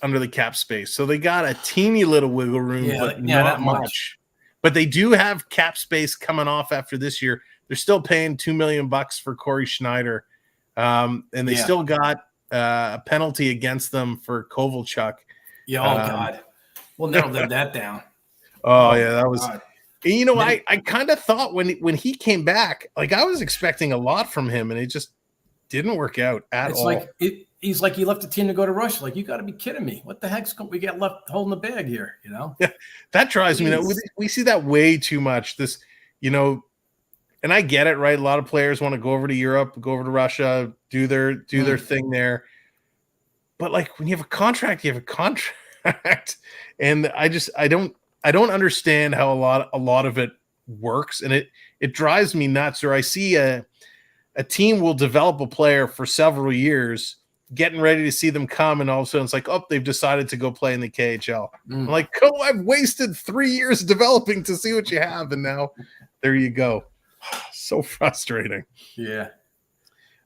[SPEAKER 1] under the cap space. So they got a teeny little wiggle room, but not much. But they do have cap space coming off after this year. They're still paying $2 million for Corey Schneider. And they still got a penalty against them for Kovalchuk.
[SPEAKER 5] Yeah, God. We'll never live that down.
[SPEAKER 1] Oh, yeah, that was God. I kind of thought when he came back, like I was expecting a lot from him, and it just didn't work out at all.
[SPEAKER 5] He's like he left the team to go to Russia. Like, you got to be kidding me. What the heck's we got left holding the bag here,
[SPEAKER 1] Yeah, that drives me nuts. We see that way too much. This, and I get it, right? A lot of players want to go over to Europe, go over to Russia, do their thing there. But like when you have a contract, you have a contract. And I don't understand how a lot of it works. And it drives me nuts. Or I see a team will develop a player for several years, getting ready to see them come, and all of a sudden it's like, oh, they've decided to go play in the KHL. I'm like, I've wasted 3 years developing to see what you have, and now there you go. So frustrating.
[SPEAKER 5] Yeah.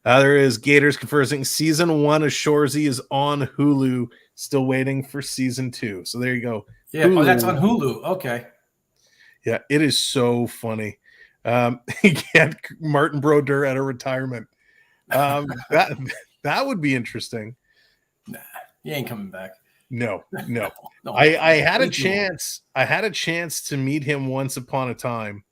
[SPEAKER 1] There is Gators conversing. Season 1 of Shoresy is on Hulu. Still waiting for season 2. So there you go.
[SPEAKER 5] Yeah, Hulu. Oh, that's on Hulu. Okay.
[SPEAKER 1] Yeah, it is so funny. He had Martin Brodeur at a retirement. That would be interesting.
[SPEAKER 5] Nah, he ain't coming back.
[SPEAKER 1] No.
[SPEAKER 5] No,
[SPEAKER 1] I had a chance. I had a chance to meet him once upon a time.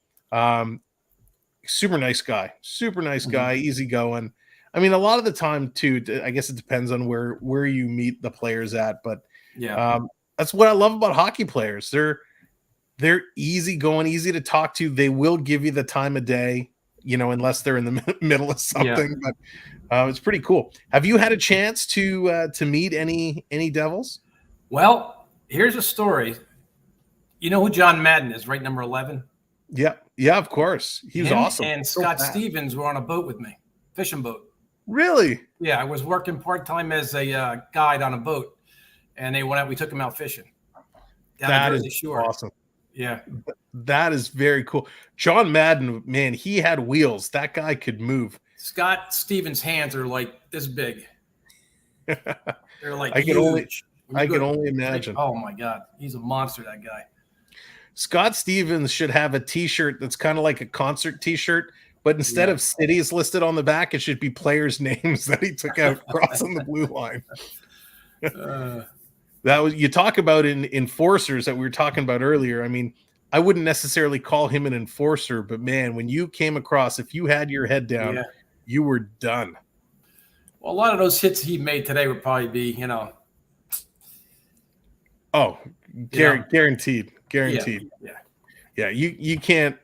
[SPEAKER 1] Super nice guy. Easygoing. I mean, a lot of the time too, I guess it depends on where you meet the players at, but
[SPEAKER 5] yeah,
[SPEAKER 1] that's what I love about hockey players. They're easygoing, easy to talk to. They will give you the time of day, unless they're in the middle of something. Yeah. But it's pretty cool. Have you had a chance to meet any Devils?
[SPEAKER 5] Well, here's a story. You know who John Madden is, right? Number 11.
[SPEAKER 1] Yeah, of course. He was awesome.
[SPEAKER 5] And Scott Stevens were on a boat with me, fishing boat.
[SPEAKER 1] Really?
[SPEAKER 5] Yeah, I was working part-time as a guide on a boat, and they went out. We took them out fishing.
[SPEAKER 1] That is awesome.
[SPEAKER 5] Yeah,
[SPEAKER 1] that is very cool. John Madden, man, he had wheels. That guy could move.
[SPEAKER 5] Scott Stevens' hands are like this big. They're like
[SPEAKER 1] I can only imagine.
[SPEAKER 5] Oh my God, he's a monster. That guy.
[SPEAKER 1] Scott Stevens should have a T-shirt that's kind of like a concert T-shirt, but instead of cities listed on the back, it should be players' names that he took out crossing the blue line. That was, you talk about in enforcers that we were talking about earlier. I mean, I wouldn't necessarily call him an enforcer, but man, when you came across, if you had your head down, you were done.
[SPEAKER 5] Well, a lot of those hits he made today would probably be,
[SPEAKER 1] guaranteed.
[SPEAKER 5] Yeah.
[SPEAKER 1] You can't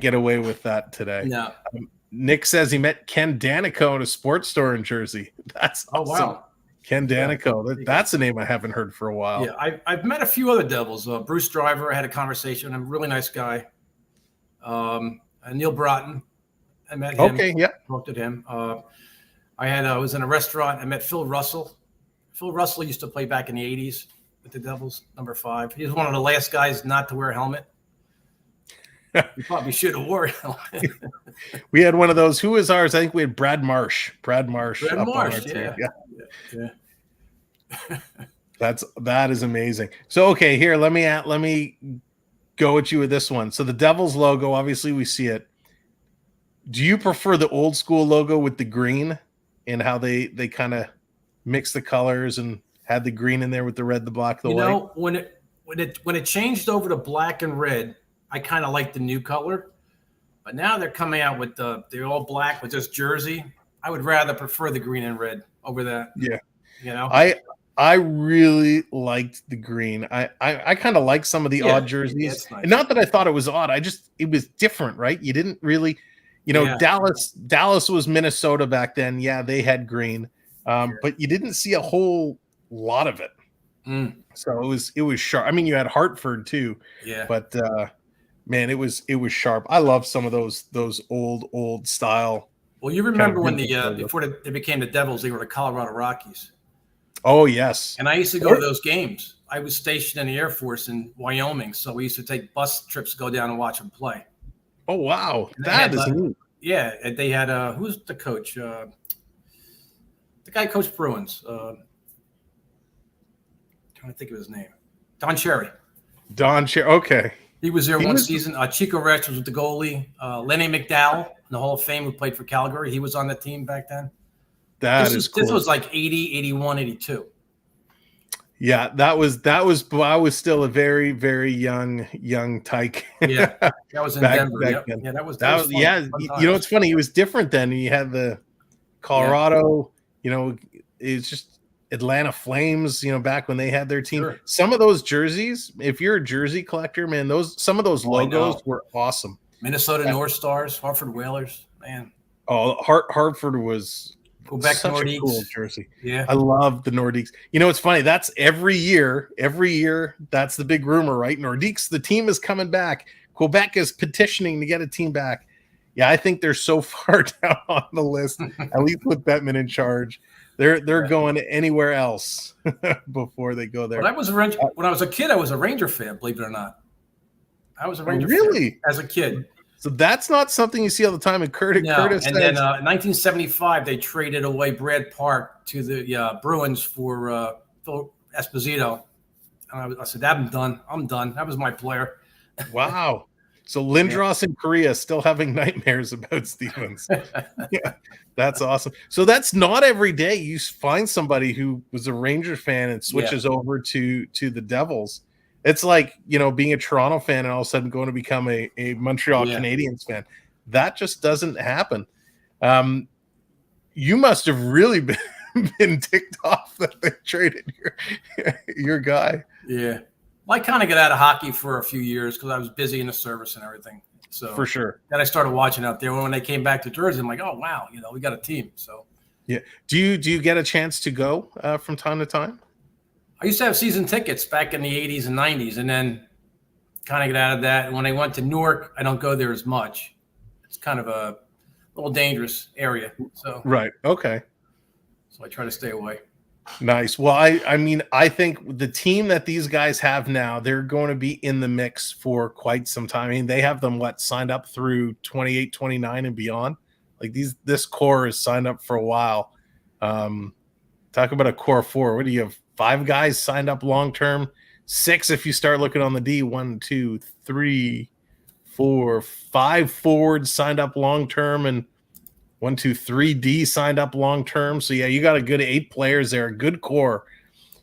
[SPEAKER 1] get away with that today.
[SPEAKER 5] No.
[SPEAKER 1] Nick says he met Ken Danico in a sports store in Jersey. That's awesome.
[SPEAKER 5] Wow.
[SPEAKER 1] Ken Danico. That's a name I haven't heard for a while.
[SPEAKER 5] Yeah, I've met a few other Devils. Bruce Driver, I had a conversation. I'm a really nice guy. Neil Broughton, I met him.
[SPEAKER 1] Okay, yeah.
[SPEAKER 5] Talked to him. I was in a restaurant. I met Phil Russell. Phil Russell used to play back in the 80s with the Devils, number 5. He was one of the last guys not to wear a helmet. You probably should have worn a helmet.
[SPEAKER 1] We had one of those. Who was ours? I think we had Brad Marsh.
[SPEAKER 5] Brad Marsh, yeah.
[SPEAKER 1] That is amazing. So okay, here let me go at you with this one. So the Devils logo, obviously we see it. Do you prefer the old school logo with the green and how they kind of mix the colors and had the green in there with the red, the black, the white?
[SPEAKER 5] When it changed over to black and red, I kind of like the new color. But now they're coming out with they're all black with just jersey. I would rather prefer the green and red over that.
[SPEAKER 1] Yeah.
[SPEAKER 5] I
[SPEAKER 1] really liked the green. I kind of like some of the odd jerseys.
[SPEAKER 5] Nice.
[SPEAKER 1] And not that I thought it was odd. It was different, right? You didn't really, Dallas was Minnesota back then. Yeah, they had green. But you didn't see a whole lot of it. So it was sharp. I mean, you had Hartford too.
[SPEAKER 5] Yeah.
[SPEAKER 1] But man, it was sharp. I love some of those old style.
[SPEAKER 5] Well, you remember when before they became the Devils, they were the Colorado Rockies.
[SPEAKER 1] Oh, yes.
[SPEAKER 5] And I used to go to those games. I was stationed in the Air Force in Wyoming, so we used to take bus trips to go down and watch them play.
[SPEAKER 1] Oh, wow. That is neat.
[SPEAKER 5] Yeah, and they had who's the coach? The guy who coached Bruins. Trying to think of his name. Don Cherry.
[SPEAKER 1] Okay.
[SPEAKER 5] He was there one season. Chico Rex was the goalie. Lenny McDowell, in the Hall of Fame, who played for Calgary. He was on the team back then.
[SPEAKER 1] This
[SPEAKER 5] was like 80, 81, 82.
[SPEAKER 1] Yeah, that was I was still a very, very young tyke.
[SPEAKER 5] Yeah, that was in Denver. Yep. Yeah, that was fun.
[SPEAKER 1] Yeah, it's funny. He was different then. You had the Colorado, it's just Atlanta Flames, back when they had their team. Sure. Some of those jerseys, if you're a jersey collector, man, some of those logos were awesome.
[SPEAKER 5] Minnesota North Stars, Hartford Whalers, man.
[SPEAKER 1] Oh, Hartford was
[SPEAKER 5] Quebec
[SPEAKER 1] such
[SPEAKER 5] Nordiques.
[SPEAKER 1] A cool jersey.
[SPEAKER 5] Yeah,
[SPEAKER 1] I love the Nordiques. It's funny. That's every year. That's the big rumor, right? Nordiques, the team is coming back. Quebec is petitioning to get a team back. Yeah, I think they're so far down on the list. At least with Bettman in charge, they're going anywhere else before they go there.
[SPEAKER 5] When I was a kid, I was a Ranger fan. Believe it or not, I was a Ranger
[SPEAKER 1] fan
[SPEAKER 5] as a kid.
[SPEAKER 1] So that's not something you see all the time. And Curtis,
[SPEAKER 5] No.
[SPEAKER 1] Curtis
[SPEAKER 5] And
[SPEAKER 1] says,
[SPEAKER 5] then in 1975, they traded away Brad Park to the Bruins for Phil Esposito. I said, I'm done. I'm done. That was my player.
[SPEAKER 1] wow. So Lindros and Korea still having nightmares about Stevens. Yeah, that's awesome. So that's not every day you find somebody who was a Ranger fan and switches over to the Devils. It's like, being a Toronto fan and all of a sudden going to become a Montreal Canadiens fan. That just doesn't happen. You must have really been ticked off that they traded your guy.
[SPEAKER 5] Yeah. Well, I kind of got out of hockey for a few years because I was busy in the service and everything. So
[SPEAKER 1] for sure.
[SPEAKER 5] Then I started watching out there. When they came back to Jersey, I'm like, oh wow, we got a team. So
[SPEAKER 1] yeah. Do you get a chance to go from time to time?
[SPEAKER 5] I used to have season tickets back in the 80s and 90s, and then kind of get out of that. And when I went to Newark, I don't go there as much. It's kind of a little dangerous area. So
[SPEAKER 1] right. Okay.
[SPEAKER 5] So I try to stay away.
[SPEAKER 1] Nice. Well, I think the team that these guys have now, they're going to be in the mix for quite some time. I mean, they have them signed up through 28, 29 and beyond. Like this core is signed up for a while. Talk about a core four. What do you have? 5 guys signed up long term, 6 if you start looking on the D. 1, 2, 3, 4, 5 forwards signed up long term, and 1, 2, 3 D signed up long term. So yeah, you got a good 8 players there, a good core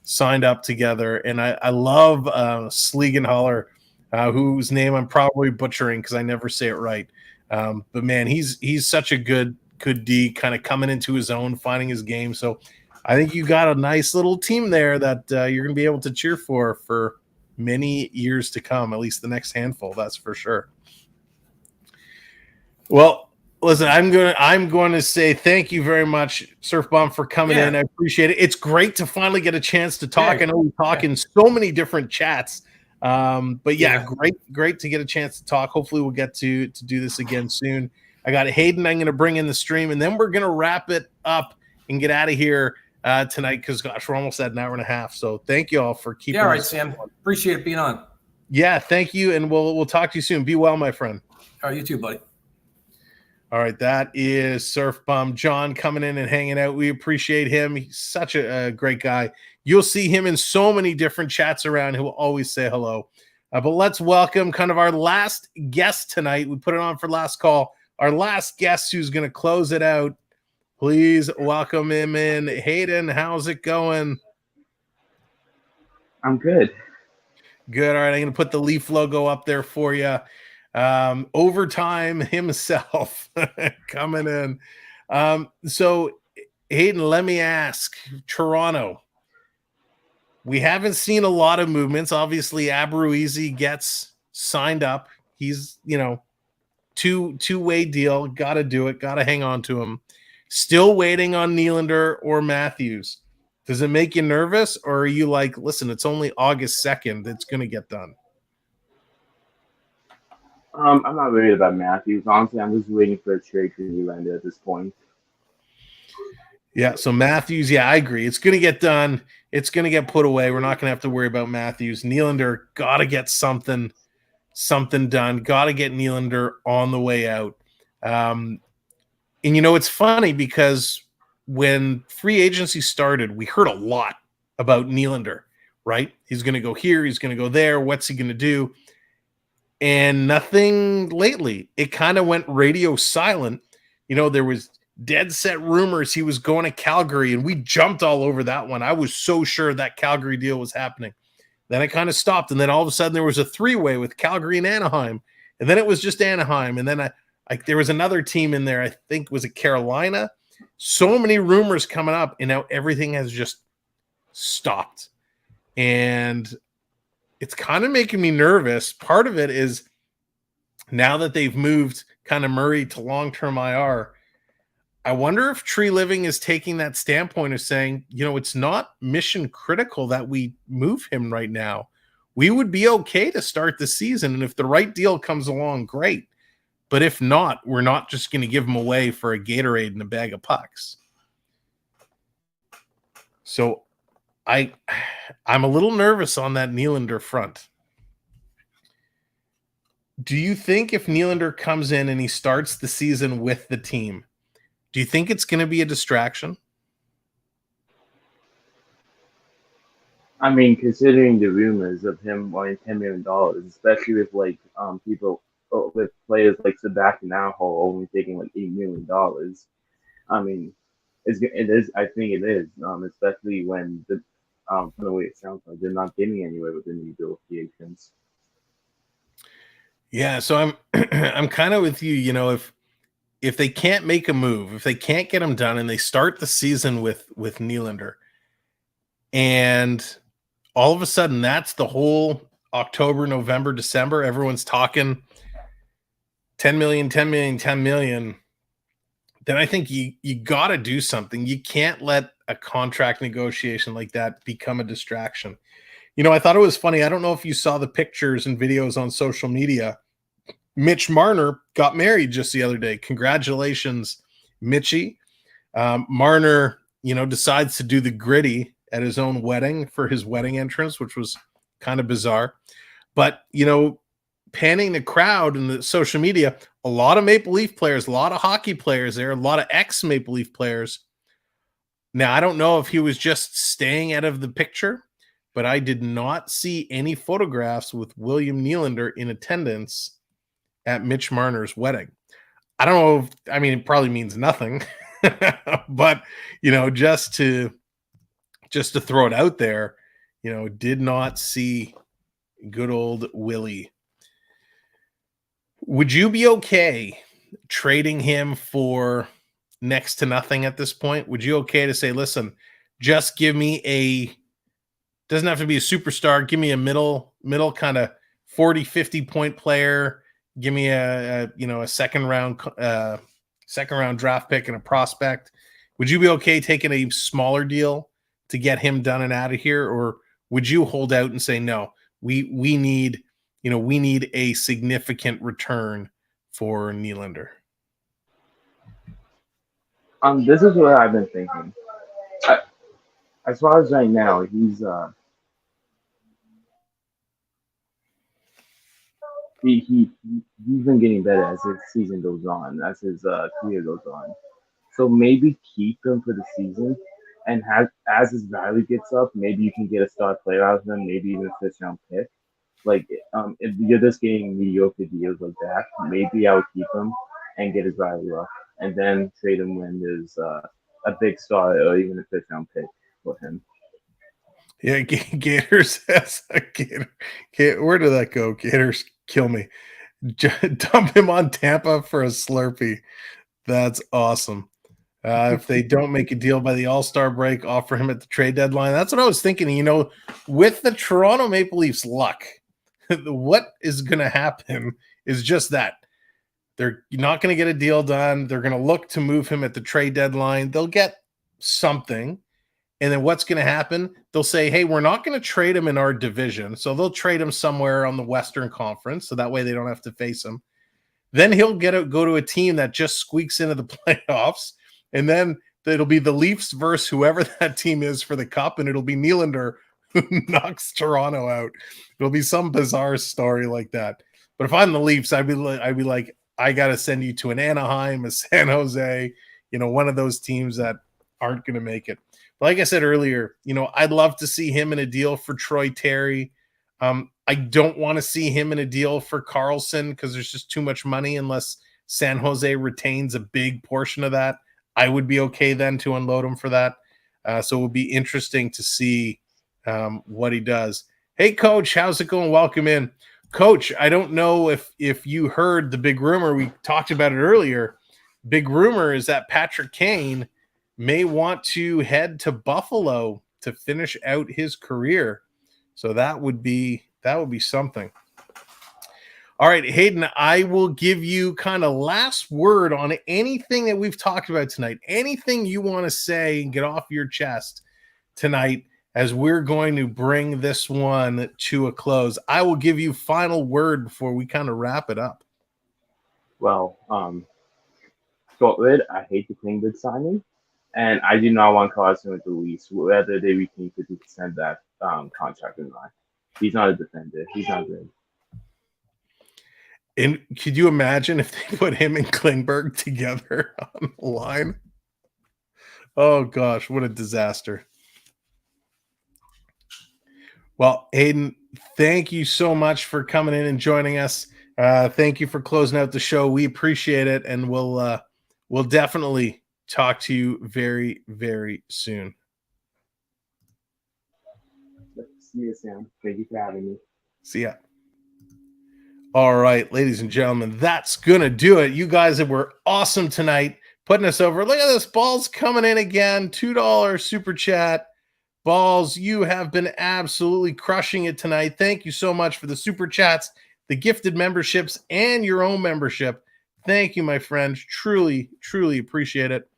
[SPEAKER 1] signed up together. And I love Slegenhaller, whose name I'm probably butchering because I never say it right. But man, he's such a good D, kind of coming into his own, finding his game. So I think you got a nice little team there that you're going to be able to cheer for many years to come, at least the next handful. That's for sure. Well, listen, I'm going to say thank you very much, Surf Bomb, for coming in. I appreciate it. It's great to finally get a chance to talk. I know we talk in so many different chats, but great to get a chance to talk. Hopefully, we'll get to do this again soon. I got Hayden. I'm going to bring in the stream, and then we're going to wrap it up and get out of here tonight because gosh, we're almost at an hour and a half. So thank you all for keeping.
[SPEAKER 5] All right, Sam. Appreciate it being on.
[SPEAKER 1] Yeah, thank you, and we'll talk to you soon. Be well, my friend.
[SPEAKER 5] All right, you too, buddy.
[SPEAKER 1] All right, that is Surf Bomb John coming in and hanging out. We appreciate him. He's such a great guy. You'll see him in so many different chats around. He'll always say hello. But let's welcome kind of our last guest tonight. We put it on for last call. Our last guest who's going to close it out. Please welcome him in. Hayden, how's it going?
[SPEAKER 6] I'm good.
[SPEAKER 1] Good. All right, I'm going to put the Leaf logo up there for you. Overtime himself coming in. So Hayden, let me ask, Toronto, we haven't seen a lot of movements. Obviously Abruizi gets signed up. He's, two-way deal. Got to do it. Got to hang on to him. Still waiting on Nylander or Matthews. Does it make you nervous, or are you like, listen, it's only August 2nd. It's going to get done.
[SPEAKER 6] I'm not worried about Matthews. Honestly, I'm just waiting for a trade for Nylander at this point.
[SPEAKER 1] Yeah, so Matthews, I agree. It's going to get done. It's going to get put away. We're not going to have to worry about Matthews. Nylander, got to get something done. Got to get Nylander on the way out. And, it's funny because when free agency started, we heard a lot about Nylander, right? He's going to go here. He's going to go there. What's he going to do? And nothing lately. It kind of went radio silent. There was dead set rumors he was going to Calgary, and we jumped all over that one. I was so sure that Calgary deal was happening. Then it kind of stopped, and then all of a sudden there was a 3-way with Calgary and Anaheim, and then it was just Anaheim, and then there was another team in there. I think was it Carolina. So many rumors coming up, and now everything has just stopped, and it's kind of making me nervous. Part of it is now that they've moved kind of Murray to long-term IR, I wonder if Tree Living is taking that standpoint of saying, it's not mission critical that we move him right now. We would be okay to start the season, and if the right deal comes along, great. But if not, we're not just going to give him away for a Gatorade and a bag of pucks. So I'm a little nervous on that Nylander front. Do you think if Nylander comes in and he starts the season with the team, do you think it's going to be a distraction?
[SPEAKER 6] I mean, considering the rumors of him wanting $10 million, especially with people with players like Sebastian Aho only taking like $8 million. I mean, it is. I think it is, especially when from the way it sounds like they're not getting anywhere with the negotiations.
[SPEAKER 1] Yeah, so I'm I'm kind of with you. You know, if they can't make a move, if they can't get him done, and they start the season with Nylander, and all of a sudden that's the whole October, November, December, everyone's talking 10 million, 10 million, 10 million. Then I think you got to do something. You can't let a contract negotiation like that become a distraction. You know, I thought it was funny. I don't know if you saw the pictures and videos on social media. Mitch Marner got married just the other day. Congratulations, Mitchie. Marner, you know, decides to do the gritty at his own wedding for his wedding entrance, which was kind of bizarre. But, you know, panning the crowd and the social media, a lot of Maple Leaf players, a lot of hockey players there, a lot of ex-Maple Leaf players. Now, I don't know if he was just staying out of the picture, but I did not see any photographs with William Nylander in attendance at Mitch Marner's wedding. I don't know if, I mean, it probably means nothing, but, you know, just to throw it out there, you know, did not see good old Willie. Would you be okay trading him for next to nothing at this point? Would you okay to say, listen, just give me doesn't have to be a superstar, give me a middle kind of 40, 50 point player, give me a second round draft pick and a prospect. Would you be okay taking a smaller deal to get him done and out of here? Or would you hold out and say, no, we need a significant return for Nylander?
[SPEAKER 6] This is what I've been thinking. As far as right now, he's he's been getting better as his season goes on, as his career goes on. So maybe keep him for the season, and as his value gets up, maybe you can get a star player out of him, maybe even a first round pick. Like, if you're just getting mediocre deals like that, maybe I would keep him and get his value up, and then trade him when there's a big star or even a first round pick for him.
[SPEAKER 1] Yeah, Gator says, Gator, where did that go? Gators, kill me. Dump him on Tampa for a Slurpee. That's awesome. If they don't make a deal by the All-Star break, offer him at the trade deadline. That's what I was thinking. You know, with the Toronto Maple Leafs luck, what is going to happen is just that. They're not going to get a deal done. They're going to look to move him at the trade deadline. They'll get something. And then what's going to happen? They'll say, hey, we're not going to trade him in our division. So they'll trade him somewhere on the Western Conference. So that way they don't have to face him. Then he'll go to a team that just squeaks into the playoffs. And then it'll be the Leafs versus whoever that team is for the cup. And it'll be Nylander who knocks Toronto out. It'll be some bizarre story like that. But if I'm the Leafs, I'd be like, I got to send you to an Anaheim, a San Jose, you know, one of those teams that aren't going to make it. Like I said earlier, you know, I'd love to see him in a deal for Troy Terry. I don't want to see him in a deal for Carlson because there's just too much money unless San Jose retains a big portion of that. I would be okay then to unload him for that. So it would be interesting to see what he does. Hey, Coach, how's it going? Welcome in. Coach, I don't know if you heard the big rumor. We talked about it earlier. Big rumor is that Patrick Kane may want to head to Buffalo to finish out his career. So that would be something. All right, Hayden, I will give you kind of last word on anything that we've talked about tonight. Anything you want to say and get off your chest tonight as we're going to bring this one to a close. I will give you final word before we kind of wrap it up.
[SPEAKER 6] Well, Scotland, I hate the Klingberg signing. And I do not want Carlson with the Leafs, whether they retain 50% of that contract or not. He's not a defender. He's not good.
[SPEAKER 1] And could you imagine if they put him and Klingberg together on the line? Oh gosh, what a disaster. Well, Hayden, thank you so much for coming in and joining us. Thank you for closing out the show. We appreciate it, and we'll definitely talk to you very, very soon.
[SPEAKER 6] See you, Sam. Thank you for having me.
[SPEAKER 1] See ya. All right, ladies and gentlemen, that's going to do it. You guys were awesome tonight, putting us over. Look at this. Balls coming in again. $2 super chat. Balls, you have been absolutely crushing it tonight. Thank you so much for the super chats, the gifted memberships, and your own membership. Thank you, my friend. Truly, truly appreciate it.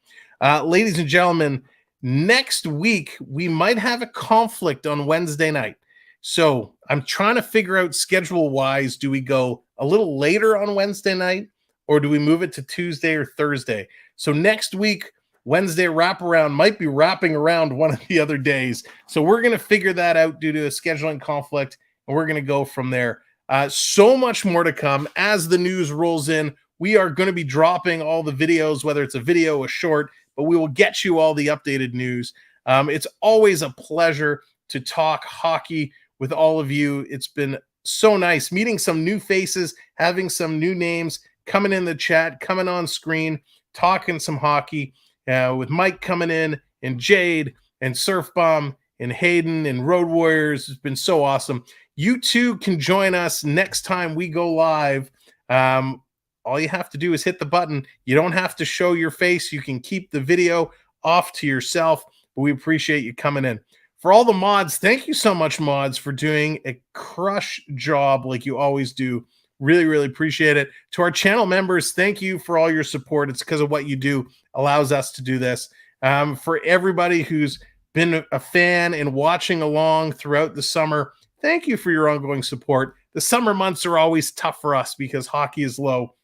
[SPEAKER 1] Ladies and gentlemen, next week, we might have a conflict on Wednesday night. So I'm trying to figure out schedule-wise, do we go a little later on Wednesday night, or do we move it to Tuesday or Thursday? So next week, Wednesday Wraparound might be wrapping around one of the other days. So we're going to figure that out due to a scheduling conflict, and we're going to go from there. So much more to come as the news rolls in. We are going to be dropping all the videos, whether it's a video, a short, but we will get you all the updated news. It's always a pleasure to talk hockey with all of you. It's been so nice meeting some new faces, having some new names coming in the chat, coming on screen, talking some hockey. With Mike coming in, and Jade, and Surf Bomb, and Hayden, and Road Warriors. It's been so awesome. You too can join us next time we go live. All you have to do is hit the button. You don't have to show your face. You can keep the video off to yourself, but we appreciate you coming in. For all the mods, thank you so much, mods, for doing a crush job like you always do. Really, really appreciate it. To our channel members, thank you for all your support. It's because of what you do allows us to do this. For everybody who's been a fan and watching along throughout the summer, thank you for your ongoing support. The summer months are always tough for us because hockey is low.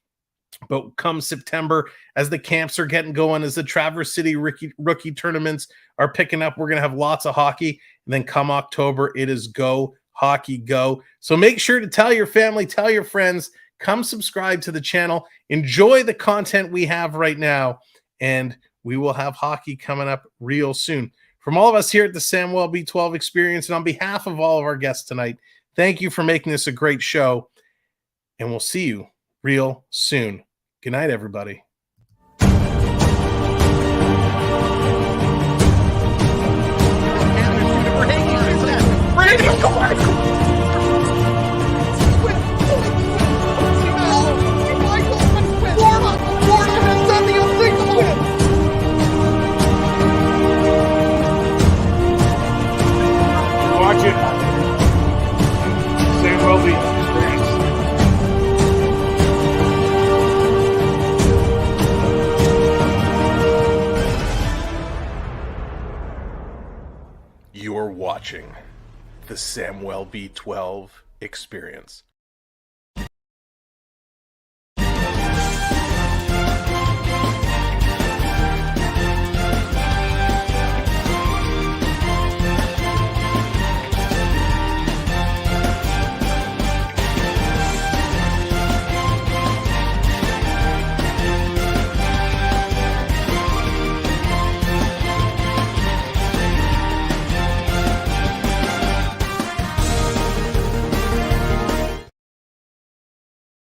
[SPEAKER 1] But come September, as the camps are getting going, as the Traverse City rookie tournaments are picking up, we're going to have lots of hockey. And then come October, it is go hockey go. So make sure to tell your family, tell your friends, come subscribe to the channel, enjoy the content we have right now, and we will have hockey coming up real soon. From all of us here at the Samuel B12 Experience, and on behalf of all of our guests tonight, thank you for making this a great show, and we'll see you real soon. Good night, everybody.
[SPEAKER 7] Watch it. Samuel B. Experience.
[SPEAKER 1] You're watching the Samuel B12 Experience.